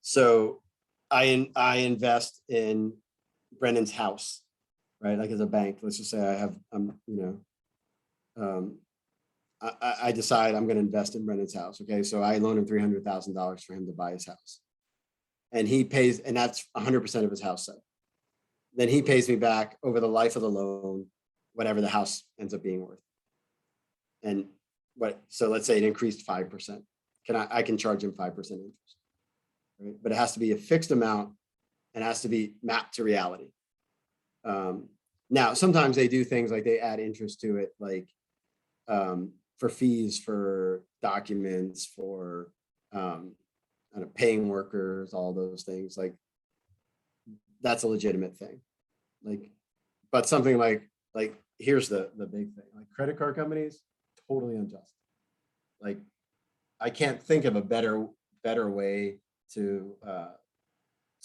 So I invest in Brennan's house, right? Like as a bank, let's just say I have, I decide I'm going to invest in Brennan's house. Okay. So I loan him $300,000 for him to buy his house. And he pays, and that's 100% of his house. So then he pays me back over the life of the loan, whatever the house ends up being worth. And so let's say it increased 5%. I can charge him 5% interest, right? But it has to be a fixed amount and has to be mapped to reality. Now, sometimes they do things like they add interest to it, like for fees for documents, for kind of paying workers, all those things. Like that's a legitimate thing. Like, but something like here's the big thing: like credit card companies, totally unjust. Like, I can't think of a better way to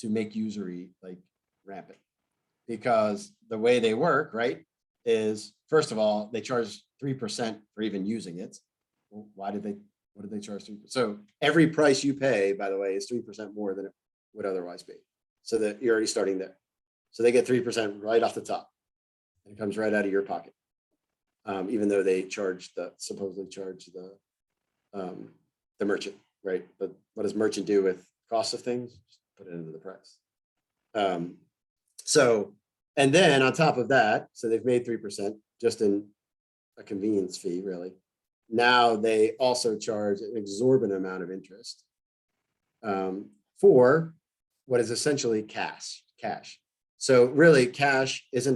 make usury like rampant, because the way they work, right, is first of all, they charge 3% for even using it. Well, what did they charge 3%? So every price you pay, by the way, is 3% more than it would otherwise be. So that you're already starting there. So they get 3% right off the top. And it comes right out of your pocket. Even though they supposedly charge the merchant, right? But what does merchant do with cost of things? Just put it into the price. And then on top of that, so they've made 3% just in a convenience fee, really. Now they also charge an exorbitant amount of interest for what is essentially cash. So really, cash is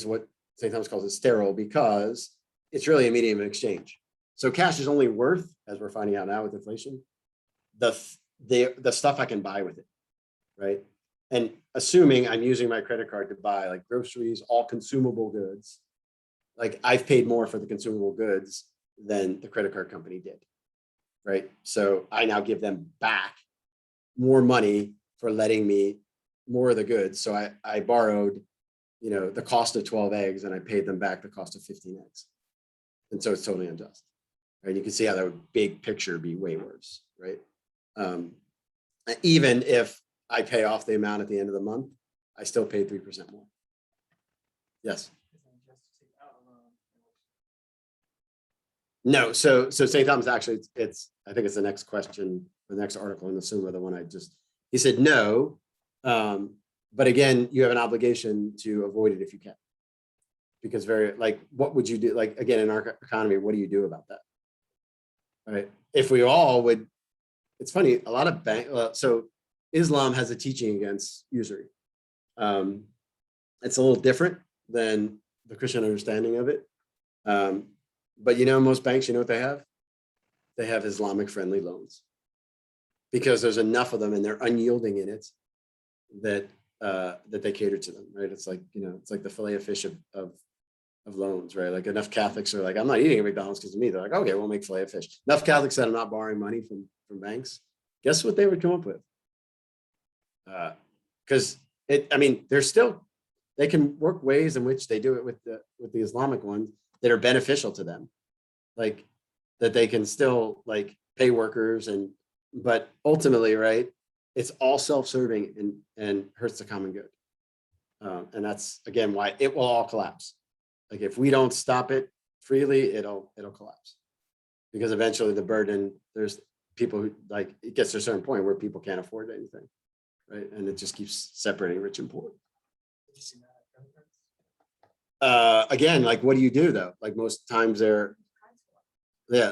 what St. Thomas calls it sterile, because it's really a medium of exchange. So cash is only worth, as we're finding out now with inflation, the stuff I can buy with it, right? And assuming I'm using my credit card to buy like groceries, all consumable goods, like I've paid more for the consumable goods than the credit card company did, right? So I now give them back more money for letting me more of the goods. So I borrowed, you know, the cost of 12 eggs and I paid them back the cost of 15 eggs. And so it's totally unjust. Right? You can see how that would big picture be way worse, right? Even if I pay off the amount at the end of the month, I still pay 3% more. Yes. No, so St. Thomas actually, it's I think it's the next question, the next article in the Summa, the one I just, he said no. But again, you have an obligation to avoid it if you can. Because what would you do? Like, again, in our economy, what do you do about that? Right? If we all would, it's funny, a lot of so Islam has a teaching against usury. It's a little different than the Christian understanding of it. But you know, most banks, you know what they have? They have Islamic friendly loans because there's enough of them and they're unyielding in it that they cater to them, right? It's like, you know, it's like the fillet of fish of loans, right? Like enough Catholics are like, I'm not eating at McDonald's because of me. They're like, okay, we'll make fillet of fish. Enough Catholics that I'm not borrowing money from banks. Guess what they would come up with? Because they can work ways in which they do it with the Islamic ones that are beneficial to them, like that they can still like pay workers but ultimately, right, it's all self-serving and hurts the common good. And that's again why it will all collapse. Like if we don't stop it freely, it'll collapse because eventually the burden, there's people who like it gets to a certain point where people can't afford anything, right? And it just keeps separating rich and poor. Again, like what do you do though? Like most times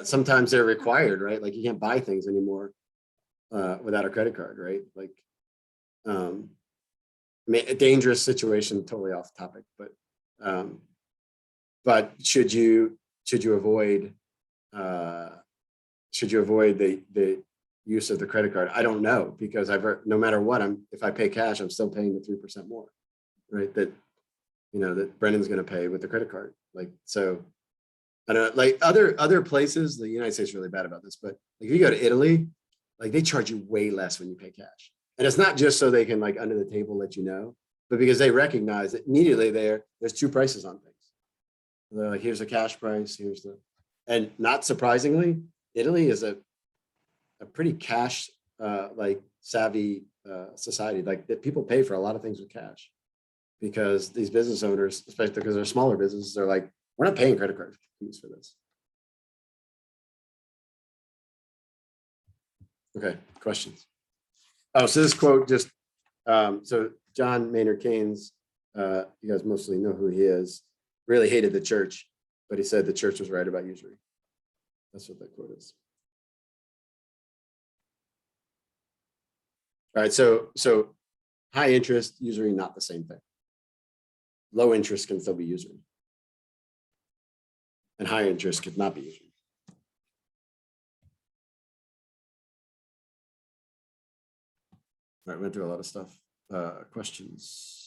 sometimes they're required, right? Like you can't buy things anymore without a credit card, right? Like, I mean, a dangerous situation, totally off topic, but should you avoid the use of the credit card? I don't know, because I've heard no matter what, if I pay cash, I'm still paying the 3% more, right? That, you know, that Brendan's going to pay with the credit card. Like, so I don't know, like other places, the United States is really bad about this, but like if you go to Italy, like they charge you way less when you pay cash. And it's not just so they can like under the table let you know, but because they recognize that immediately there's two prices on things. They're like, here's a cash price, and not surprisingly, Italy is a pretty cash like savvy society. Like that people pay for a lot of things with cash because these business owners, especially because they're smaller businesses, they're like, we're not paying credit card fees for this. Okay, questions? Oh, so this quote just, so John Maynard Keynes, you guys mostly know who he is, really hated the church, but he said the church was right about usury. That's what that quote is. All right, so high interest, usury, not the same thing. Low interest can still be usury. And high interest could not be usury. All right, went through a lot of stuff. Questions?